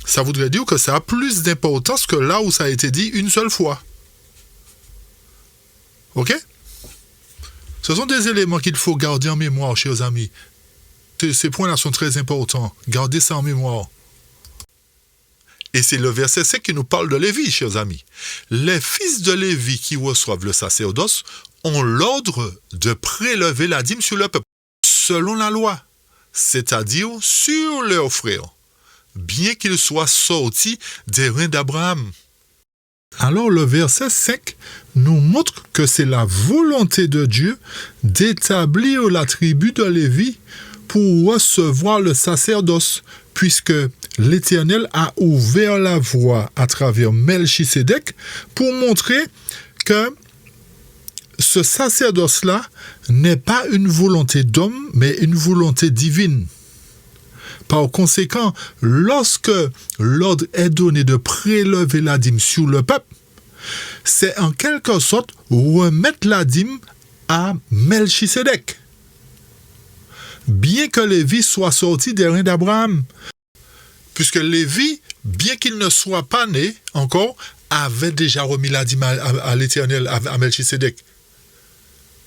Ça voudrait dire que ça a plus d'importance que là où ça a été dit une seule fois. Ok? Ce sont des éléments qu'il faut garder en mémoire, chers amis. Ces points-là sont très importants. Gardez ça en mémoire. Et c'est le verset 5 qui nous parle de Lévi, chers amis. Les fils de Lévi qui reçoivent le sacerdoce ont l'ordre de prélever la dîme sur le peuple, selon la loi, c'est-à-dire sur leurs frères, bien qu'ils soient sortis des reins d'Abraham. Alors le verset 5 nous montre que c'est la volonté de Dieu d'établir la tribu de Lévi pour recevoir le sacerdoce, puisque l'Éternel a ouvert la voie à travers Melchisédek pour montrer que ce sacerdoce-là n'est pas une volonté d'homme, mais une volonté divine. Par conséquent, lorsque l'ordre est donné de prélever la dîme sur le peuple, c'est en quelque sorte remettre la dîme à Melchisédek. Bien que Lévi soit sorti des reins d'Abraham, puisque Lévi, bien qu'il ne soit pas né encore, avait déjà remis la dîme à l'Éternel, à Melchisédek,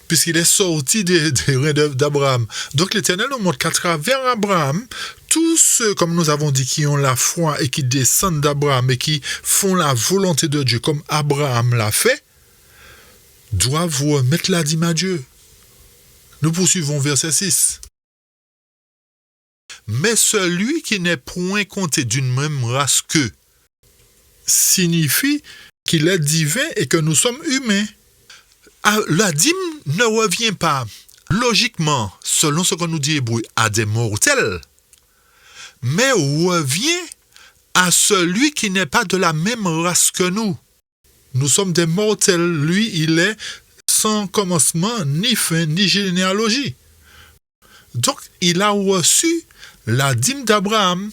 puisqu'il est sorti des reins d'Abraham. Donc l'Éternel nous montre qu'à travers Abraham, tous ceux, comme nous avons dit, qui ont la foi et qui descendent d'Abraham et qui font la volonté de Dieu, comme Abraham l'a fait, doivent remettre la dîme à Dieu. Nous poursuivons verset 6. Mais celui qui n'est point compté d'une même race qu'eux signifie qu'il est divin et que nous sommes humains. La dîme ne revient pas, logiquement, selon ce que nous dit Hébreux, à des mortels, mais revient à celui qui n'est pas de la même race que nous. Nous sommes des mortels. Lui, il est sans commencement, ni fin, ni généalogie. Donc, il a reçu la dîme d'Abraham.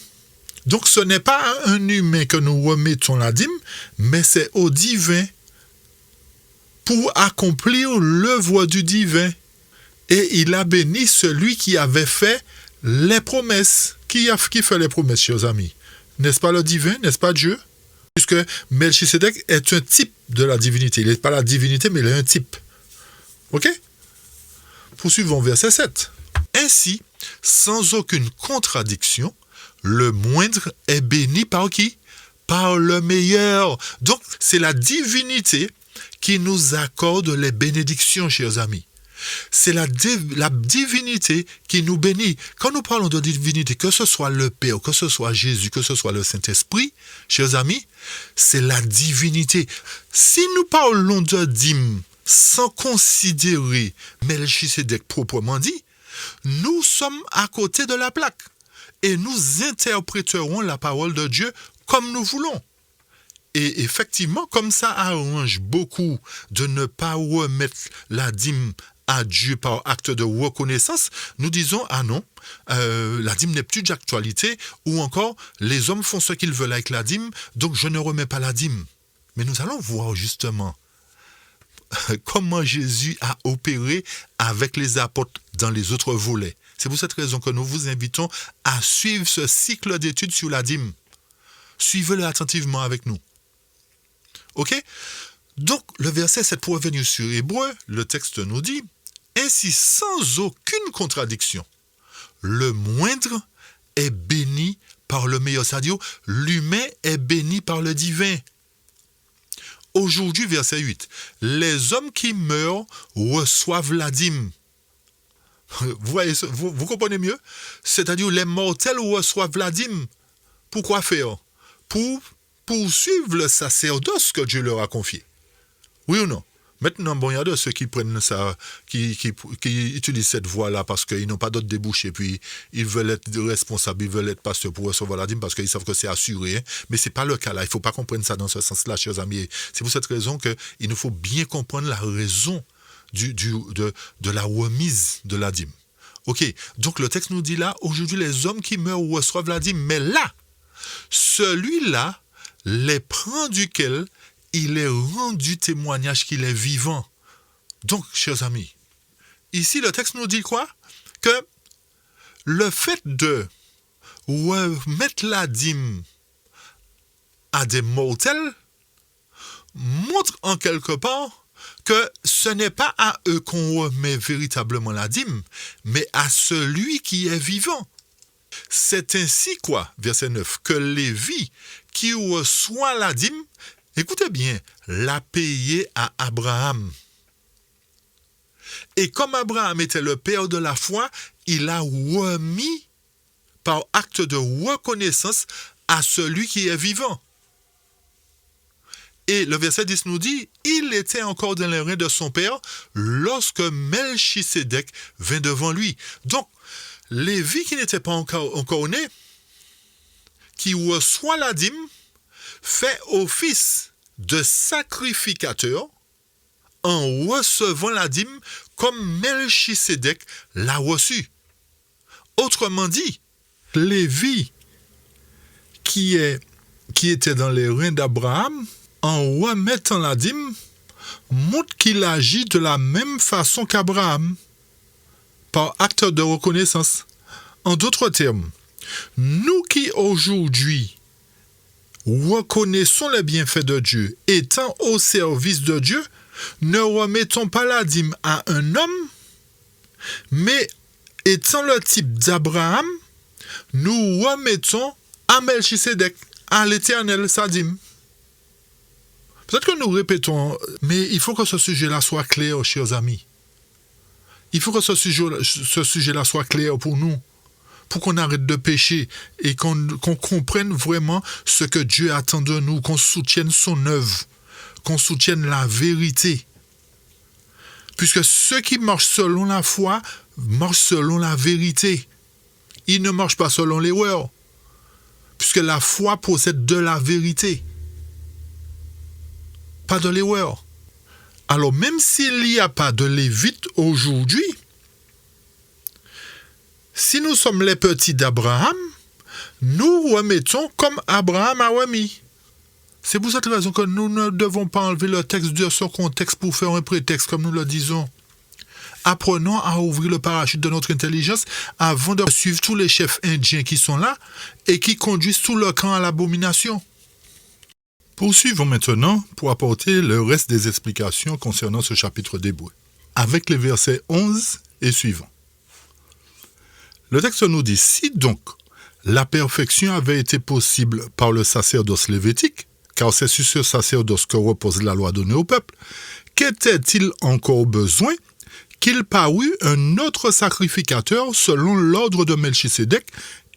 Donc, ce n'est pas à un humain que nous remettons la dîme, mais c'est au divin pour accomplir l'œuvre du divin. Et il a béni celui qui avait fait les promesses. Qui fait les promesses, chers amis? N'est-ce pas le divin? N'est-ce pas Dieu? Puisque Melchisédek est un type de la divinité. Il n'est pas la divinité, mais il est un type. Ok? Poursuivons verset 7. Ainsi, sans aucune contradiction, le moindre est béni par qui? Par le meilleur. Donc, c'est la divinité qui nous accorde les bénédictions, chers amis. C'est la divinité qui nous bénit. Quand nous parlons de divinité, que ce soit le Père, que ce soit Jésus, que ce soit le Saint-Esprit, chers amis, c'est la divinité. Si nous parlons de dîme sans considérer Melchisédek proprement dit, nous sommes à côté de la plaque et nous interpréterons la parole de Dieu comme nous voulons. Et effectivement, comme ça arrange beaucoup de ne pas remettre la dîme à Dieu par acte de reconnaissance, nous disons, ah non, la dîme n'est plus d'actualité, ou encore, les hommes font ce qu'ils veulent avec la dîme, donc je ne remets pas la dîme. Mais nous allons voir justement comment Jésus a opéré avec les apôtres dans les autres volets. C'est pour cette raison que nous vous invitons à suivre ce cycle d'études sur la dîme. Suivez-le attentivement avec nous. OK? Donc, le verset 7 pour revenir sur Hébreu, le texte nous dit « Ainsi, sans aucune contradiction, le moindre est béni par le meilleur. » C'est-à-dire, l'humain est béni par le divin. Aujourd'hui, verset 8, « Les hommes qui meurent reçoivent la dîme. » Vous comprenez mieux? C'est-à-dire, les mortels reçoivent la dîme. Pourquoi faire? Pour poursuivre le sacerdoce que Dieu leur a confié. Oui ou non? Maintenant, bon, il y a de ceux qui prennent ça, qui utilisent cette voie-là parce qu'ils n'ont pas d'autres débouchés, puis ils veulent être responsables, ils veulent être pasteurs pour recevoir la dîme parce qu'ils savent que c'est assuré. Hein? Mais ce n'est pas le cas là. Il ne faut pas comprendre ça dans ce sens-là, chers amis. C'est pour cette raison qu'il nous faut bien comprendre la raison de la remise de la dîme. OK. Donc, le texte nous dit là, aujourd'hui, les hommes qui meurent reçoivent la dîme. Mais là, celui-là les prend duquel il est rendu témoignage qu'il est vivant. Donc, chers amis, ici le texte nous dit quoi? Que le fait de remettre la dîme à des mortels montre en quelque part que ce n'est pas à eux qu'on remet véritablement la dîme, mais à celui qui est vivant. C'est ainsi quoi, verset 9, que Lévi, qui reçoit la dîme, écoutez bien, l'a payé à Abraham. Et comme Abraham était le père de la foi, il a remis par acte de reconnaissance à celui qui est vivant. Et le verset 10 nous dit, il était encore dans les reins de son père lorsque Melchisédek vint devant lui. Donc, Lévi qui n'était pas encore né, qui reçoit la dîme, fait office de sacrificateur en recevant la dîme comme Melchisédek l'a reçu. Autrement dit, Lévi qui était dans les reins d'Abraham, en remettant la dîme, montre qu'il agit de la même façon qu'Abraham, par acte de reconnaissance. En d'autres termes, nous qui aujourd'hui reconnaissons les bienfaits de Dieu, étant au service de Dieu, ne remettons pas la dîme à un homme, mais étant le type d'Abraham, nous remettons à Melchisédek, à l'Éternel, sa dîme. Peut-être que nous répétons, mais il faut que ce sujet-là soit clair, chers amis. Il faut que ce sujet-là soit clair pour nous, pour qu'on arrête de pécher et qu'on comprenne vraiment ce que Dieu attend de nous, qu'on soutienne son œuvre, qu'on soutienne la vérité. Puisque ceux qui marchent selon la foi marchent selon la vérité. Ils ne marchent pas selon l'erreur, puisque la foi possède de la vérité, pas de l'erreur. Alors, même s'il n'y a pas de Lévite aujourd'hui, si nous sommes les petits d'Abraham, nous remettons comme Abraham a remis. C'est pour cette raison que nous ne devons pas enlever le texte de son contexte pour faire un prétexte, comme nous le disons. Apprenons à ouvrir le parachute de notre intelligence avant de suivre tous les chefs indiens qui sont là et qui conduisent tout le camp à l'abomination. Poursuivons maintenant pour apporter le reste des explications concernant ce chapitre d'Hébreux, avec les versets 11 et suivants. Le texte nous dit, si donc la perfection avait été possible par le sacerdoce lévitique, car c'est sur ce sacerdoce que repose la loi donnée au peuple, qu'était-il encore besoin qu'il parût un autre sacrificateur selon l'ordre de Melchisédek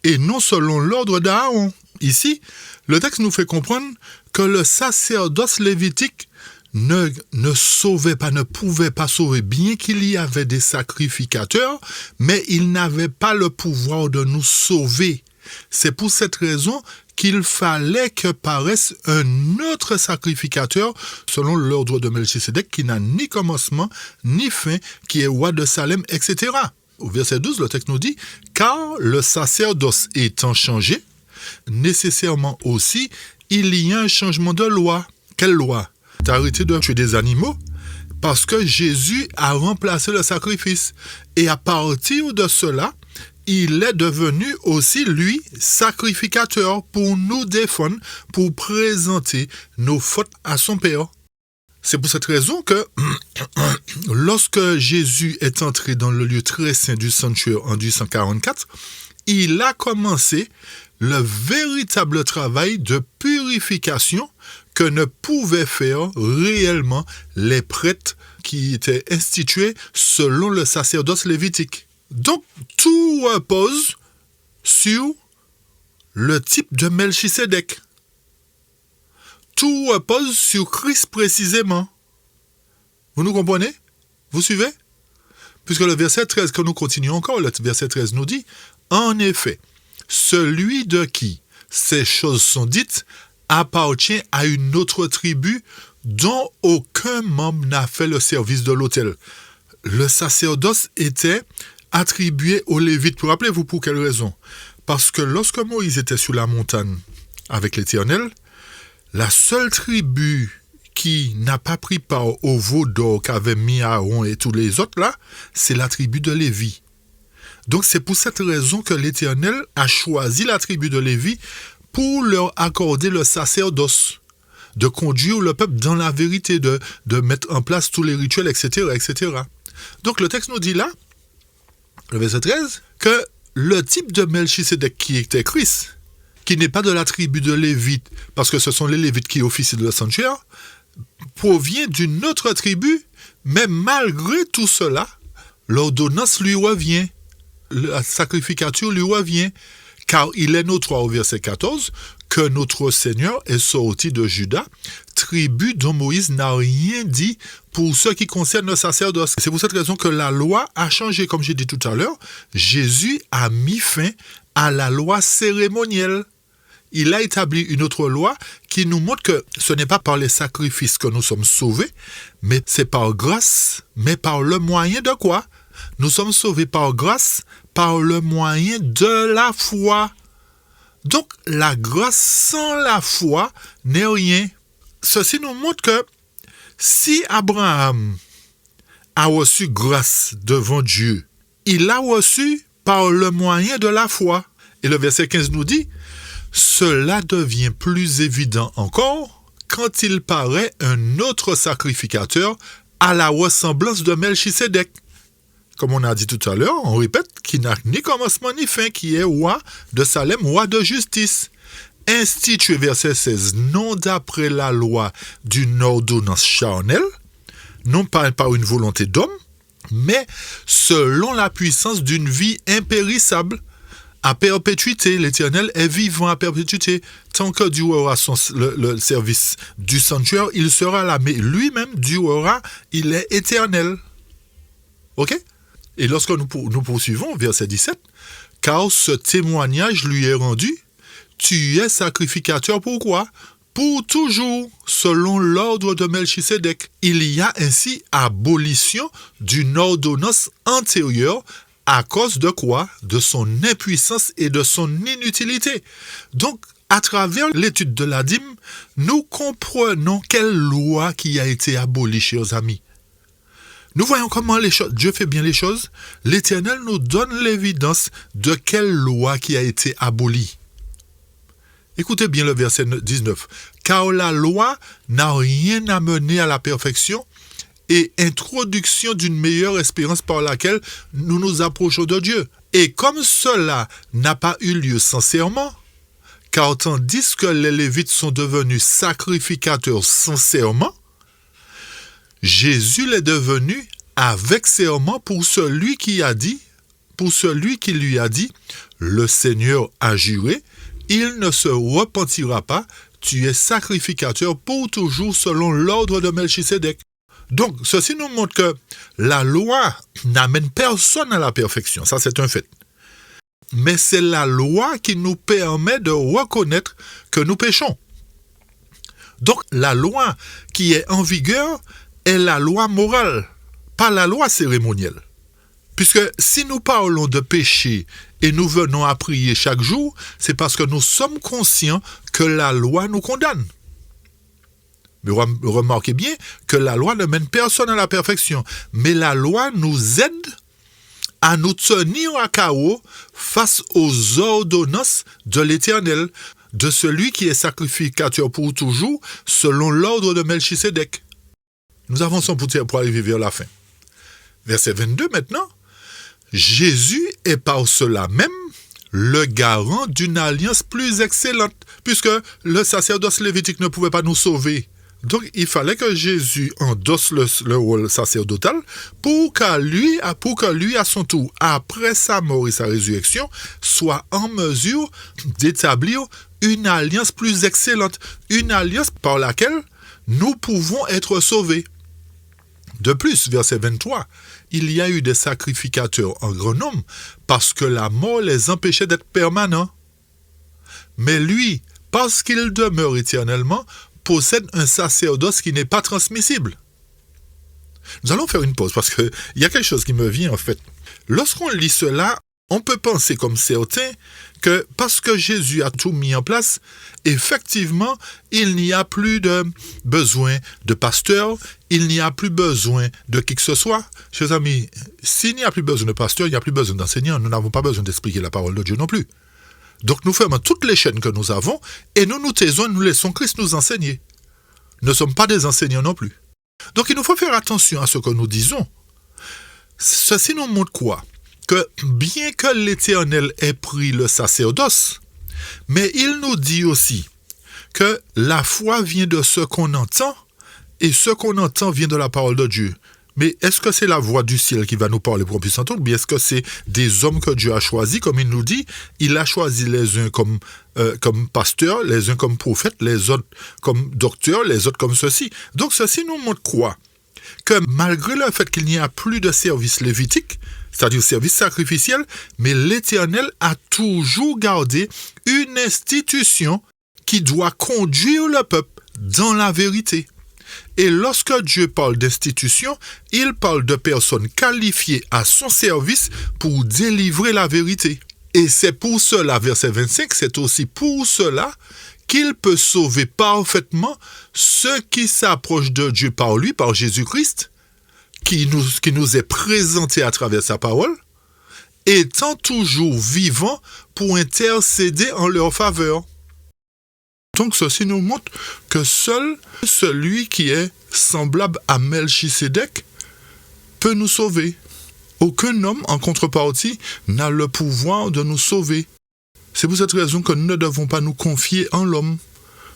et non selon l'ordre d'Aaron? Ici, le texte nous fait comprendre que le sacerdoce lévitique ne sauvait pas, ne pouvait pas sauver, bien qu'il y avait des sacrificateurs, mais il n'avait pas le pouvoir de nous sauver. C'est pour cette raison qu'il fallait que paraisse un autre sacrificateur selon l'ordre de Melchisédek qui n'a ni commencement ni fin, qui est roi de Salem, etc. Au verset 12, le texte nous dit « Car le sacerdoce étant changé, nécessairement aussi, il y a un changement de loi. » Quelle loi? D'arrêter de tuer des animaux parce que Jésus a remplacé le sacrifice. Et à partir de cela, il est devenu aussi, lui, sacrificateur pour nous défendre, pour présenter nos fautes à son Père. C'est pour cette raison que lorsque Jésus est entré dans le lieu très saint du sanctuaire en 1844, il a commencé le véritable travail de purification que ne pouvaient faire réellement les prêtres qui étaient institués selon le sacerdoce lévitique. Donc, tout repose sur le type de Melchisédek. Tout repose sur Christ précisément. Vous nous comprenez? Vous suivez? Puisque le verset 13, que nous continuons encore, le verset 13 nous dit, « En effet, celui de qui ces choses sont dites appartient à une autre tribu dont aucun membre n'a fait le service de l'autel. » Le sacerdoce était attribué aux Lévites. Vous rappelez-vous pour quelle raison? Parce que lorsque Moïse était sur la montagne avec l'Éternel, la seule tribu qui n'a pas pris part au veau d'or qu'avaient mis Aaron et tous les autres là, c'est la tribu de Lévi. Donc c'est pour cette raison que l'Éternel a choisi la tribu de Lévi pour leur accorder le sacerdoce, de conduire le peuple dans la vérité, de mettre en place tous les rituels, etc., etc. Donc le texte nous dit là, le verset 13, que le type de Melchisédek qui était Christ, qui n'est pas de la tribu de Lévite, parce que ce sont les Lévites qui officient de le sanctuaire, provient d'une autre tribu, mais malgré tout cela, l'ordonnance lui revient, la sacrificature lui revient, car il est notoire au verset 14 que notre Seigneur est sorti de Juda, tribu dont Moïse n'a rien dit pour ce qui concerne le sacerdoce. C'est pour cette raison que la loi a changé, comme j'ai dit tout à l'heure. Jésus a mis fin à la loi cérémonielle. Il a établi une autre loi qui nous montre que ce n'est pas par les sacrifices que nous sommes sauvés, mais c'est par grâce, mais par le moyen de quoi? Nous sommes sauvés par grâce, par le moyen de la foi. Donc, la grâce sans la foi n'est rien. Ceci nous montre que si Abraham a reçu grâce devant Dieu, il l'a reçu par le moyen de la foi. Et le verset 15 nous dit, cela devient plus évident encore quand il paraît un autre sacrificateur à la ressemblance de Melchisédek. Comme on a dit tout à l'heure, on répète, qui n'a ni commencement ni fin, qui est roi de Salem, roi de justice. Institué, verset 16, non d'après la loi d'une ordonnance charnelle, non pas par une volonté d'homme, mais selon la puissance d'une vie impérissable, à perpétuité. L'Éternel est vivant à perpétuité. Tant que durera le service du sanctuaire, il sera là, mais lui-même durera, il est éternel. Ok? Et lorsque nous poursuivons, verset 17, car ce témoignage lui est rendu, tu es sacrificateur pourquoi? Pour toujours, selon l'ordre de Melchisédek. Il y a ainsi abolition d'une ordonnance antérieure à cause de quoi? De son impuissance et de son inutilité. Donc, à travers l'étude de la dîme, nous comprenons quelle loi qui a été abolie, chers amis. Nous voyons comment Dieu fait bien les choses. L'Éternel nous donne l'évidence de quelle loi qui a été abolie. Écoutez bien le verset 19. Car la loi n'a rien amené à la perfection et introduction d'une meilleure espérance par laquelle nous nous approchons de Dieu. Et comme cela n'a pas eu lieu sans serment, car tandis que les Lévites sont devenus sacrificateurs sans serment, Jésus l'est devenu avec serment pour celui qui lui a dit, le Seigneur a juré, il ne se repentira pas, tu es sacrificateur pour toujours selon l'ordre de Melchisédek. Donc, ceci nous montre que la loi n'amène personne à la perfection, ça c'est un fait. Mais c'est la loi qui nous permet de reconnaître que nous péchons. Donc, la loi qui est en vigueur est la loi morale, pas la loi cérémonielle. Puisque si nous parlons de péché et nous venons à prier chaque jour, c'est parce que nous sommes conscients que la loi nous condamne. Mais remarquez bien que la loi ne mène personne à la perfection. Mais la loi nous aide à nous tenir à carreau face aux ordonnances de l'Éternel, de celui qui est sacrificateur pour toujours, selon l'ordre de Melchisédek. Nous avançons pour arriver vers la fin. Verset 22 maintenant. Jésus est par cela même le garant d'une alliance plus excellente, puisque le sacerdoce lévitique ne pouvait pas nous sauver. Donc, il fallait que Jésus endosse le rôle sacerdotal pour que lui, à son tour, après sa mort et sa résurrection, soit en mesure d'établir une alliance plus excellente, une alliance par laquelle nous pouvons être sauvés. De plus, verset 23, il y a eu des sacrificateurs en grand nombre parce que la mort les empêchait d'être permanents. Mais lui, parce qu'il demeure éternellement, possède un sacerdoce qui n'est pas transmissible. Nous allons faire une pause parce qu'il y a quelque chose qui me vient en fait. Lorsqu'on lit cela, on peut penser comme certains que parce que Jésus a tout mis en place, effectivement, il n'y a plus de besoin de pasteur, il n'y a plus besoin de qui que ce soit. Chers amis, s'il n'y a plus besoin de pasteur, il n'y a plus besoin d'enseignant, nous n'avons pas besoin d'expliquer la parole de Dieu non plus. Donc nous fermons toutes les chaînes que nous avons et nous nous taisons, nous laissons Christ nous enseigner. Nous ne sommes pas des enseignants non plus. Donc il nous faut faire attention à ce que nous disons. Ceci nous montre quoi? Que bien que l'Éternel ait pris le sacerdoce, mais il nous dit aussi que la foi vient de ce qu'on entend et ce qu'on entend vient de la parole de Dieu. Mais est-ce que c'est la voix du ciel qui va nous parler pour qu'on puisse entendre, ou bien est-ce que c'est des hommes que Dieu a choisis, comme il nous dit, il a choisi les uns comme pasteurs, les uns comme prophètes, les autres comme docteurs, les autres comme ceci. Donc ceci nous montre quoi? Que malgré le fait qu'il n'y a plus de service lévitique, c'est-à-dire service sacrificiel, mais l'Éternel a toujours gardé une institution qui doit conduire le peuple dans la vérité. Et lorsque Dieu parle d'institution, il parle de personnes qualifiées à son service pour délivrer la vérité. Et c'est pour cela, verset 25, c'est aussi pour cela qu'il peut sauver parfaitement ceux qui s'approchent de Dieu par lui, par Jésus-Christ, qui nous est présenté à travers sa parole, étant toujours vivant pour intercéder en leur faveur. Donc ceci nous montre que seul celui qui est semblable à Melchisédek peut nous sauver. Aucun homme, en contrepartie, n'a le pouvoir de nous sauver. C'est pour cette raison que nous ne devons pas nous confier en l'homme.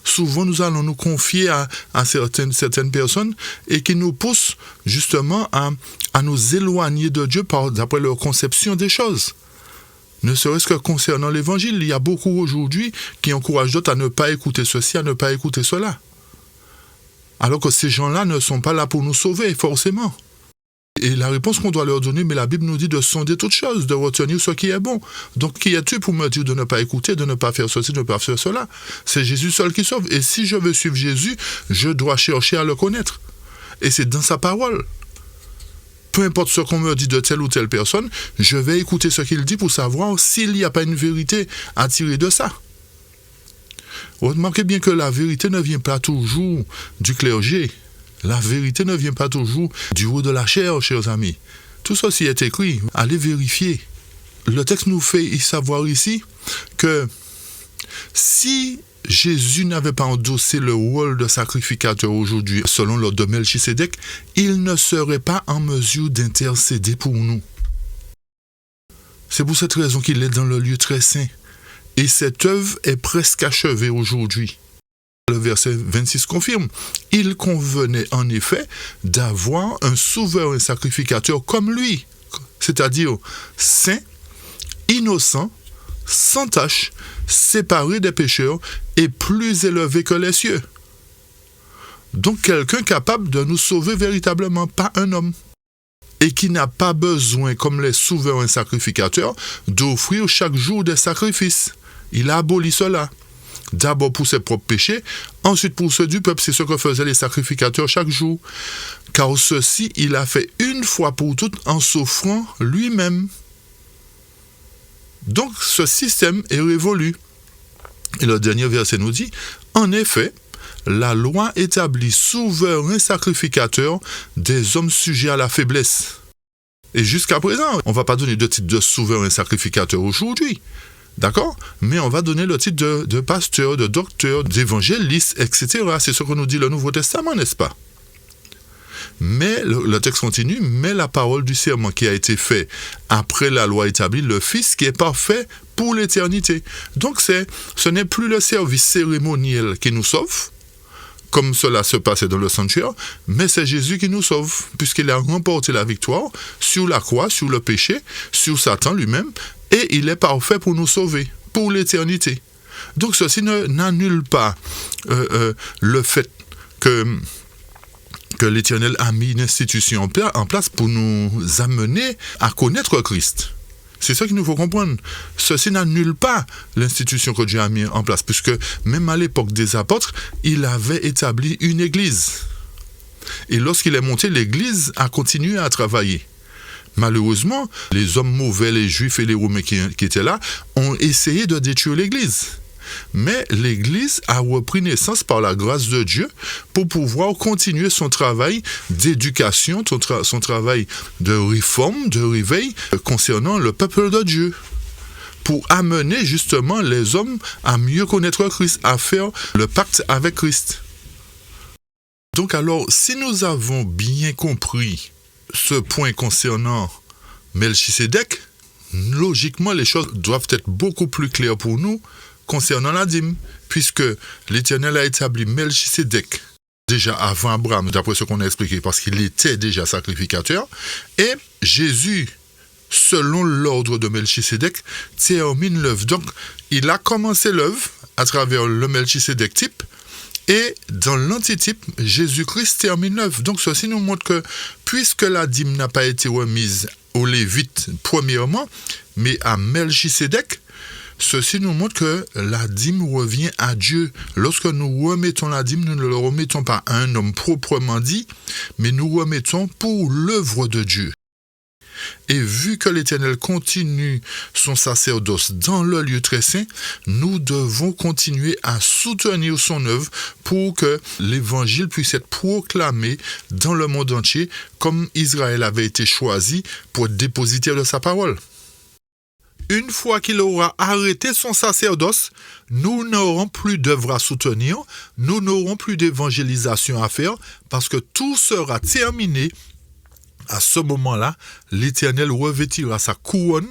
Souvent, nous allons nous confier à certaines personnes et qui nous poussent justement à nous éloigner de Dieu d'après leur conception des choses. Ne serait-ce que concernant l'évangile, il y a beaucoup aujourd'hui qui encouragent d'autres à ne pas écouter ceci, à ne pas écouter cela. Alors que ces gens-là ne sont pas là pour nous sauver, forcément. Et la réponse qu'on doit leur donner, mais la Bible nous dit de sonder toutes choses, de retenir ce qui est bon. Donc qui es-tu pour me dire de ne pas écouter, de ne pas faire ceci, de ne pas faire cela? C'est Jésus seul qui sauve. Et si je veux suivre Jésus, je dois chercher à le connaître. Et c'est dans sa parole. Peu importe ce qu'on me dit de telle ou telle personne, je vais écouter ce qu'il dit pour savoir s'il n'y a pas une vérité à tirer de ça. Remarquez bien que la vérité ne vient pas toujours du clergé. La vérité ne vient pas toujours du haut de la chair, chers amis. Tout ceci est écrit. Allez vérifier. Le texte nous fait savoir ici que si Jésus n'avait pas endossé le rôle de sacrificateur aujourd'hui, selon l'ordre de Melchisédek, il ne serait pas en mesure d'intercéder pour nous. C'est pour cette raison qu'il est dans le lieu très saint. Et cette œuvre est presque achevée aujourd'hui. Le verset 26 confirme. Il convenait en effet d'avoir un souverain sacrificateur comme lui, c'est-à-dire saint, innocent, sans tache, séparé des pécheurs et plus élevé que les cieux. Donc quelqu'un capable de nous sauver véritablement, pas un homme. Et qui n'a pas besoin, comme les souverains sacrificateurs, d'offrir chaque jour des sacrifices. Il a aboli cela. D'abord pour ses propres péchés, ensuite pour ceux du peuple, c'est ce que faisaient les sacrificateurs chaque jour. Car ceci, il a fait une fois pour toutes en s'offrant lui-même. Donc ce système est révolu. Et le dernier verset nous dit, en effet, la loi établit souverain sacrificateur des hommes sujets à la faiblesse. Et jusqu'à présent, on ne va pas donner le titre de souverain sacrificateur aujourd'hui. D'accord? Mais on va donner le titre de pasteur, de docteur, d'évangéliste, etc. C'est ce que nous dit le Nouveau Testament, n'est-ce pas? Mais le texte continue, mais la parole du serment qui a été fait après la loi établie, le Fils qui est parfait pour l'éternité. Donc ce n'est plus le service cérémoniel qui nous sauve, comme cela se passait dans le sanctuaire, mais c'est Jésus qui nous sauve, puisqu'il a remporté la victoire sur la croix, sur le péché, sur Satan lui-même, et il est parfait pour nous sauver, pour l'éternité. Donc ceci n'annule pas le fait que l'Éternel a mis une institution en place pour nous amener à connaître Christ. C'est ça qu'il nous faut comprendre. Ceci n'annule pas l'institution que Dieu a mis en place, puisque même à l'époque des apôtres, il avait établi une église. Et lorsqu'il est monté, l'église a continué à travailler. Malheureusement, les hommes mauvais, les Juifs et les Romains qui étaient là, ont essayé de détruire l'église. Mais l'Église a repris naissance par la grâce de Dieu pour pouvoir continuer son travail d'éducation, son travail de réforme, de réveil concernant le peuple de Dieu, pour amener justement les hommes à mieux connaître Christ, à faire le pacte avec Christ. Donc alors, si nous avons bien compris ce point concernant Melchisédek, logiquement les choses doivent être beaucoup plus claires pour nous concernant la dîme, puisque l'Éternel a établi Melchisédek déjà avant Abraham, d'après ce qu'on a expliqué, parce qu'il était déjà sacrificateur, et Jésus, selon l'ordre de Melchisédek, termine l'œuvre. Donc, il a commencé l'œuvre à travers le Melchisédek type, et dans l'antitype, Jésus-Christ termine l'œuvre. Donc, ceci nous montre que, puisque la dîme n'a pas été remise aux Lévites premièrement, mais à Melchisédek, ceci nous montre que la dîme revient à Dieu. Lorsque nous remettons la dîme, nous ne le remettons pas à un homme proprement dit, mais nous remettons pour l'œuvre de Dieu. Et vu que l'Éternel continue son sacerdoce dans le lieu très saint, nous devons continuer à soutenir son œuvre pour que l'Évangile puisse être proclamé dans le monde entier, comme Israël avait été choisi pour être dépositaire de sa parole. Une fois qu'il aura arrêté son sacerdoce, nous n'aurons plus d'œuvre à soutenir, nous n'aurons plus d'évangélisation à faire, parce que tout sera terminé. À ce moment-là, l'Éternel revêtira sa couronne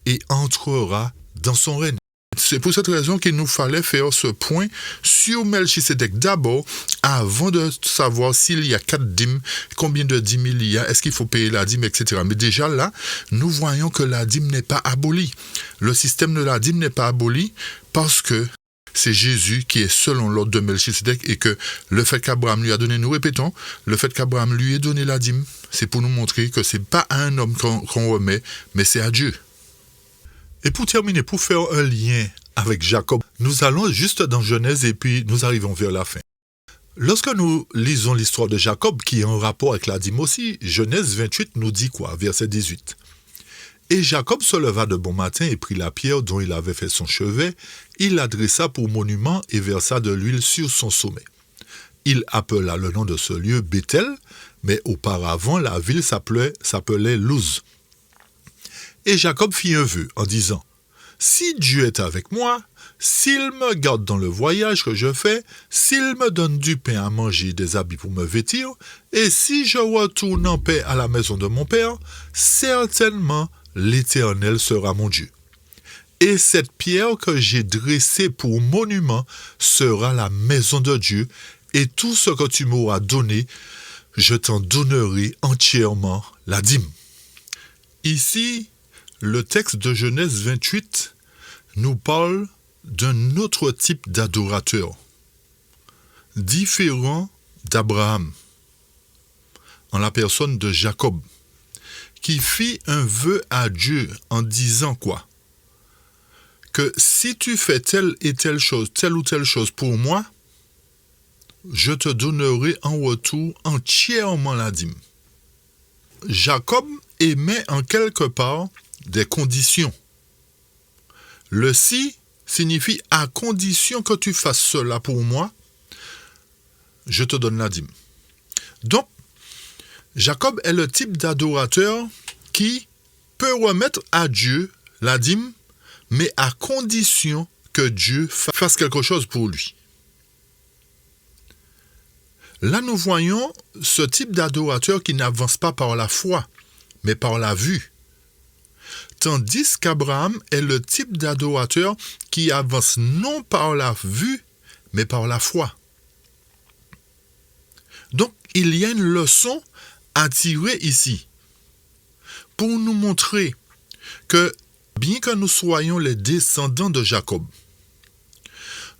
et entrera dans son règne. C'est pour cette raison qu'il nous fallait faire ce point sur Melchisédek d'abord, avant de savoir s'il y a 4 dîmes, combien de dîmes il y a, est-ce qu'il faut payer la dîme, etc. Mais déjà là, nous voyons que la dîme n'est pas abolie. Le système de la dîme n'est pas aboli parce que c'est Jésus qui est selon l'ordre de Melchisédek, et que le fait qu'Abraham lui a donné, nous répétons, le fait qu'Abraham lui ait donné la dîme, c'est pour nous montrer que c'est pas à un homme qu'on remet, mais c'est à Dieu. Et pour terminer, pour faire un lien avec Jacob, nous allons juste dans Genèse et puis nous arrivons vers la fin. Lorsque nous lisons l'histoire de Jacob, qui est en rapport avec la dîme aussi, Genèse 28 nous dit quoi? Verset 18. Et Jacob se leva de bon matin et prit la pierre dont il avait fait son chevet, il la dressa pour monument et versa de l'huile sur son sommet. Il appela le nom de ce lieu Béthel, mais auparavant la ville s'appelait Luz. Et Jacob fit un vœu en disant, « Si Dieu est avec moi, s'il me garde dans le voyage que je fais, s'il me donne du pain à manger, des habits pour me vêtir, et si je retourne en paix à la maison de mon père, certainement l'Éternel sera mon Dieu. Et cette pierre que j'ai dressée pour monument sera la maison de Dieu, et tout ce que tu m'auras donné, je t'en donnerai entièrement la dîme. » Ici, le texte de Genèse 28 nous parle d'un autre type d'adorateur, différent d'Abraham, en la personne de Jacob, qui fit un vœu à Dieu en disant quoi? Que si tu fais telle et telle chose, telle ou telle chose pour moi, je te donnerai en retour entièrement la dîme. Jacob émet en quelque part des conditions. Le si signifie à condition que tu fasses cela pour moi, je te donne la dîme. Donc, Jacob est le type d'adorateur qui peut remettre à Dieu la dîme, mais à condition que Dieu fasse quelque chose pour lui. Là, nous voyons ce type d'adorateur qui n'avance pas par la foi, mais par la vue. Tandis qu'Abraham est le type d'adorateur qui avance non par la vue, mais par la foi. Donc, il y a une leçon à tirer ici pour nous montrer que, bien que nous soyons les descendants de Jacob,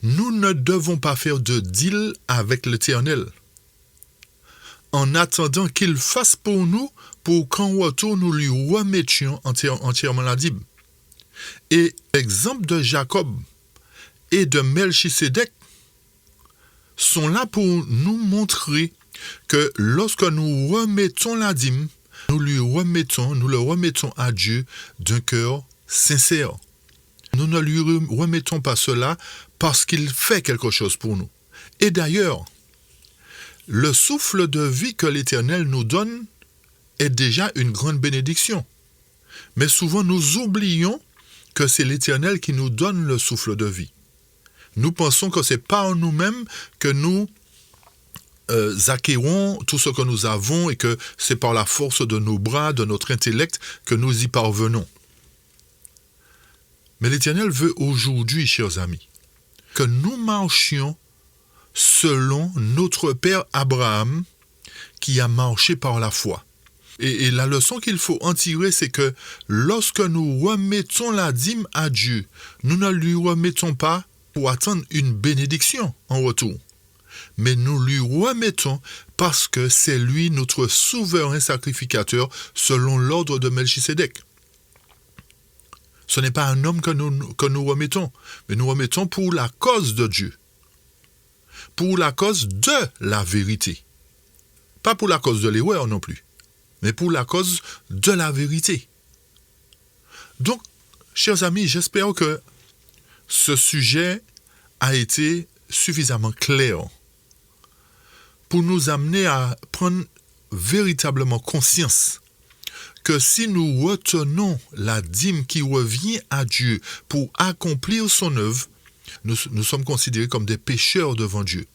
nous ne devons pas faire de deal avec l'Éternel en attendant qu'il fasse pour nous pour qu'en retour nous lui remettions entièrement la dîme. Et l'exemple de Jacob et de Melchisédek sont là pour nous montrer que lorsque nous remettons la dîme, nous le remettons à Dieu d'un cœur sincère. Nous ne lui remettons pas cela parce qu'il fait quelque chose pour nous. Et d'ailleurs, le souffle de vie que l'Éternel nous donne est déjà une grande bénédiction. Mais souvent nous oublions que c'est l'Éternel qui nous donne le souffle de vie. Nous pensons que c'est par nous-mêmes que nous acquérons tout ce que nous avons et que c'est par la force de nos bras, de notre intellect que nous y parvenons. Mais l'Éternel veut aujourd'hui, chers amis, que nous marchions selon notre père Abraham qui a marché par la foi. Et la leçon qu'il faut en tirer, c'est que lorsque nous remettons la dîme à Dieu, nous ne lui remettons pas pour attendre une bénédiction en retour, mais nous lui remettons parce que c'est lui notre souverain sacrificateur selon l'ordre de Melchisédek. Ce n'est pas un homme que nous remettons, mais nous remettons pour la cause de Dieu, pour la cause de la vérité. Pas pour la cause de l'erreur non plus, mais pour la cause de la vérité. Donc, chers amis, j'espère que ce sujet a été suffisamment clair pour nous amener à prendre véritablement conscience que si nous retenons la dîme qui revient à Dieu pour accomplir son œuvre, nous sommes considérés comme des pécheurs devant Dieu.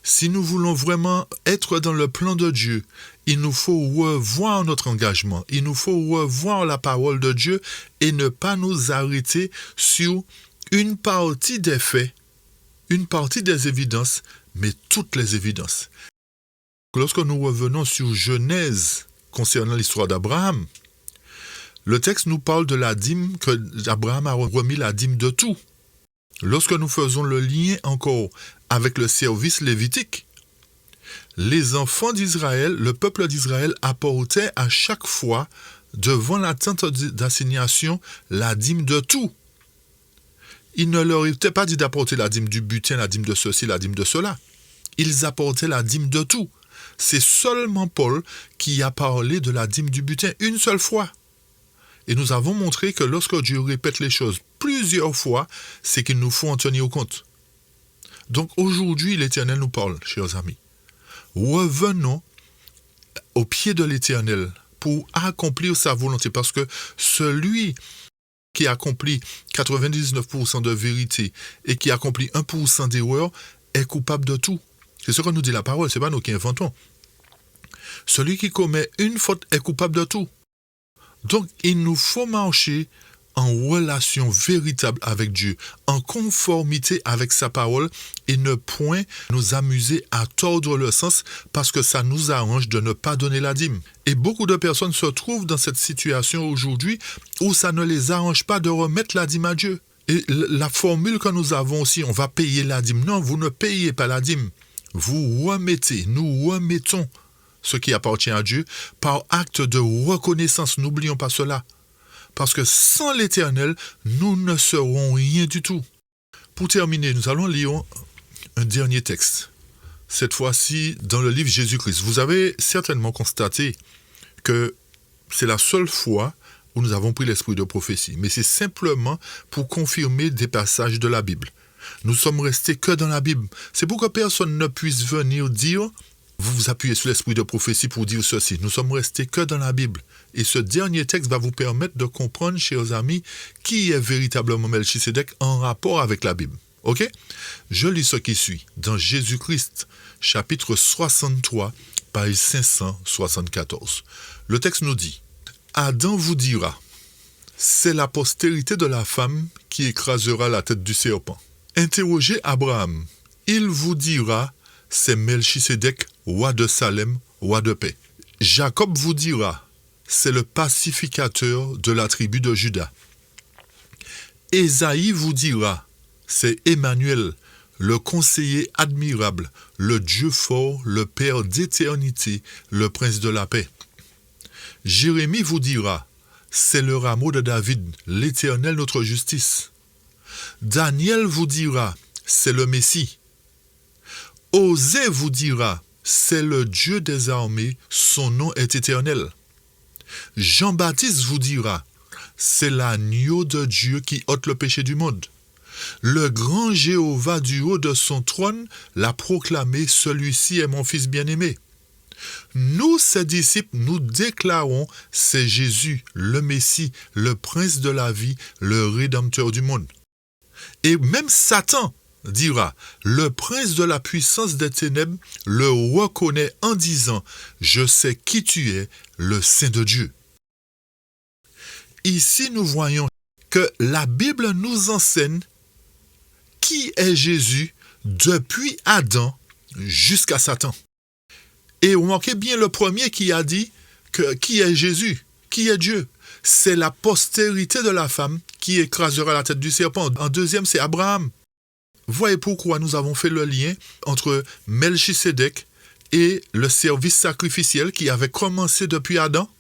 Si nous voulons vraiment être dans le plan de Dieu, il nous faut revoir notre engagement, il nous faut revoir la parole de Dieu et ne pas nous arrêter sur une partie des faits, une partie des évidences, mais toutes les évidences. Lorsque nous revenons sur Genèse concernant l'histoire d'Abraham, le texte nous parle de la dîme que Abraham a remis la dîme de tout. Lorsque nous faisons le lien encore avec le service lévitique, les enfants d'Israël, le peuple d'Israël apportait à chaque fois devant la tente d'assignation la dîme de tout. Il ne leur était pas dit d'apporter la dîme du butin, la dîme de ceci, la dîme de cela. Ils apportaient la dîme de tout. C'est seulement Paul qui a parlé de la dîme du butin une seule fois. Et nous avons montré que lorsque Dieu répète les choses plusieurs fois, c'est qu'il nous faut en tenir compte. Donc aujourd'hui, l'Éternel nous parle, chers amis. Revenons au pied de l'Éternel pour accomplir sa volonté, parce que celui qui accomplit 99% de vérité et qui accomplit 1% d'erreur est coupable de tout. C'est ce que nous dit la parole, ce n'est pas nous qui inventons. Celui qui commet une faute est coupable de tout. Donc, il nous faut marcher en relation véritable avec Dieu, en conformité avec sa parole, et ne point nous amuser à tordre le sens parce que ça nous arrange de ne pas donner la dîme. Et beaucoup de personnes se trouvent dans cette situation aujourd'hui où ça ne les arrange pas de remettre la dîme à Dieu. Et la formule que nous avons aussi, on va payer la dîme. Non, vous ne payez pas la dîme. Vous remettez, nous remettons ce qui appartient à Dieu par acte de reconnaissance. N'oublions pas cela. Parce que sans l'Éternel, nous ne serons rien du tout. Pour terminer, nous allons lire un dernier texte. Cette fois-ci, dans le livre Jésus-Christ. Vous avez certainement constaté que c'est la seule fois où nous avons pris l'esprit de prophétie. Mais c'est simplement pour confirmer des passages de la Bible. Nous sommes restés que dans la Bible. C'est pour que personne ne puisse venir dire vous vous appuyez sur l'esprit de prophétie pour dire ceci. Nous sommes restés que dans la Bible. Et ce dernier texte va vous permettre de comprendre, chers amis, qui est véritablement Melchisédek en rapport avec la Bible. Ok? Je lis ce qui suit. Dans Jésus-Christ, chapitre 63, page 574. Le texte nous dit, « Adam vous dira, c'est la postérité de la femme qui écrasera la tête du serpent. Interrogez Abraham, il vous dira, c'est Melchisédek, roi de Salem, roi de paix. Jacob vous dira, c'est le pacificateur de la tribu de Juda. Ésaïe vous dira, c'est Emmanuel, le conseiller admirable, le Dieu fort, le Père d'éternité, le prince de la paix. Jérémie vous dira, c'est le rameau de David, l'Éternel notre justice. Daniel vous dira, c'est le Messie. Osée vous dira, c'est le Dieu des armées, son nom est éternel. Jean-Baptiste vous dira, c'est l'agneau de Dieu qui ôte le péché du monde. Le grand Jéhovah du haut de son trône l'a proclamé, celui-ci est mon fils bien-aimé. Nous, ses disciples, nous déclarons, c'est Jésus, le Messie, le prince de la vie, le rédempteur du monde. Et même Satan dira, le prince de la puissance des ténèbres le reconnaît en disant, je sais qui tu es, le Saint de Dieu. Ici, nous voyons que la Bible nous enseigne qui est Jésus depuis Adam jusqu'à Satan. Et remarquez bien le premier qui a dit que qui est Jésus, qui est Dieu. C'est la postérité de la femme qui écrasera la tête du serpent. En deuxième, c'est Abraham. Voyez pourquoi nous avons fait le lien entre Melchisédek et le service sacrificiel qui avait commencé depuis Adam.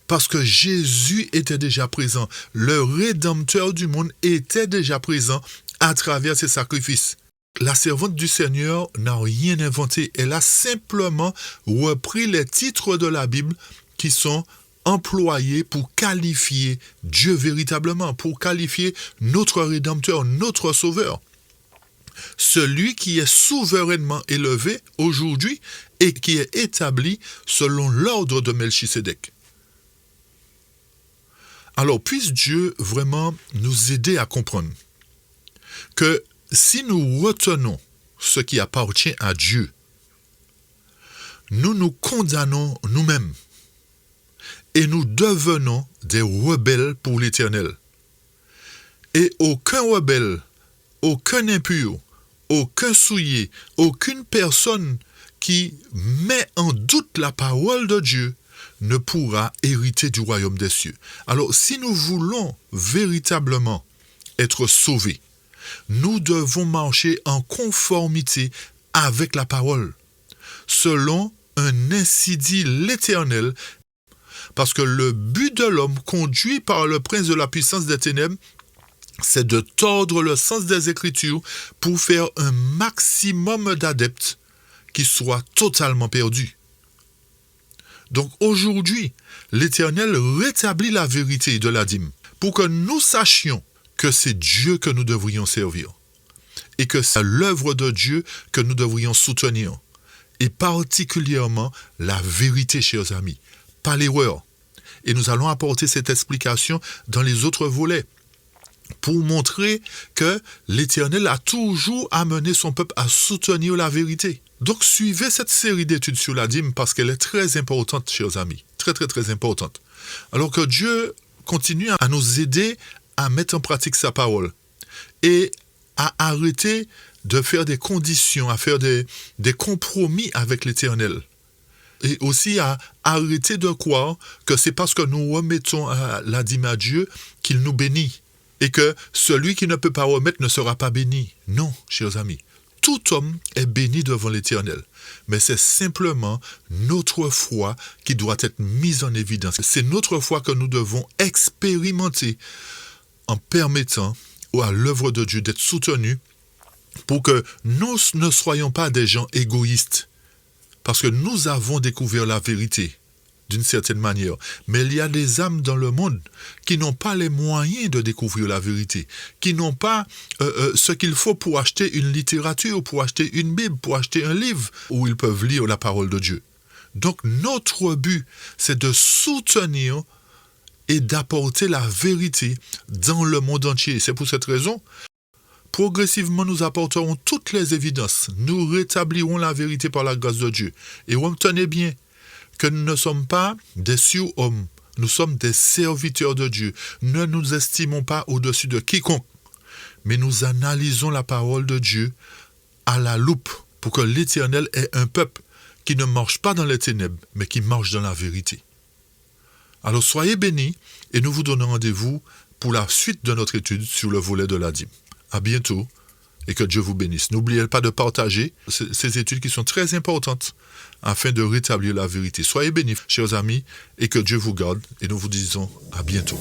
Parce que Jésus était déjà présent. Le Rédempteur du monde était déjà présent à travers ses sacrifices. La servante du Seigneur n'a rien inventé. Elle a simplement repris les titres de la Bible qui sont employés pour qualifier Dieu véritablement, pour qualifier notre Rédempteur, notre Sauveur. Celui qui est souverainement élevé aujourd'hui et qui est établi selon l'ordre de Melchisédek. Alors, puisse Dieu vraiment nous aider à comprendre que si nous retenons ce qui appartient à Dieu, nous nous condamnons nous-mêmes et nous devenons des rebelles pour l'Éternel. Et aucun rebelle, aucun impur, aucun souillé, aucune personne qui met en doute la parole de Dieu ne pourra hériter du royaume des cieux. Alors, si nous voulons véritablement être sauvés, nous devons marcher en conformité avec la parole, selon un ainsi dit l'Éternel, parce que le but de l'homme conduit par le prince de la puissance des ténèbres, c'est de tordre le sens des Écritures pour faire un maximum d'adeptes qui soient totalement perdus. Donc aujourd'hui, l'Éternel rétablit la vérité de la dîme pour que nous sachions que c'est Dieu que nous devrions servir et que c'est l'œuvre de Dieu que nous devrions soutenir et particulièrement la vérité, chers amis, pas l'erreur. Et nous allons apporter cette explication dans les autres volets pour montrer que l'Éternel a toujours amené son peuple à soutenir la vérité. Donc suivez cette série d'études sur la dîme parce qu'elle est très importante, chers amis, très très très importante. Alors que Dieu continue à nous aider à mettre en pratique sa parole et à arrêter de faire des conditions, à faire des compromis avec l'Éternel. Et aussi à arrêter de croire que c'est parce que nous remettons la dîme à Dieu qu'il nous bénit. Et que celui qui ne peut pas remettre ne sera pas béni. Non, chers amis. Tout homme est béni devant l'Éternel. Mais c'est simplement notre foi qui doit être mise en évidence. C'est notre foi que nous devons expérimenter en permettant à l'œuvre de Dieu d'être soutenue pour que nous ne soyons pas des gens égoïstes. Parce que nous avons découvert la vérité. d'une certaine manière. Mais il y a des âmes dans le monde qui n'ont pas les moyens de découvrir la vérité, qui n'ont pas ce qu'il faut pour acheter une littérature, pour acheter une Bible, pour acheter un livre où ils peuvent lire la parole de Dieu. Donc notre but, c'est de soutenir et d'apporter la vérité dans le monde entier. C'est pour cette raison, progressivement, nous apporterons toutes les évidences. Nous rétablirons la vérité par la grâce de Dieu. Et retenez bien que nous ne sommes pas des surhommes. Nous sommes des serviteurs de Dieu. Ne nous estimons pas au-dessus de quiconque. Mais nous analysons la parole de Dieu à la loupe pour que l'Éternel ait un peuple qui ne marche pas dans les ténèbres, mais qui marche dans la vérité. Alors soyez bénis et nous vous donnons rendez-vous pour la suite de notre étude sur le volet de la dîme. À bientôt et que Dieu vous bénisse. N'oubliez pas de partager ces études qui sont très importantes afin de rétablir la vérité. Soyez bénis, chers amis, et que Dieu vous garde et nous vous disons à bientôt.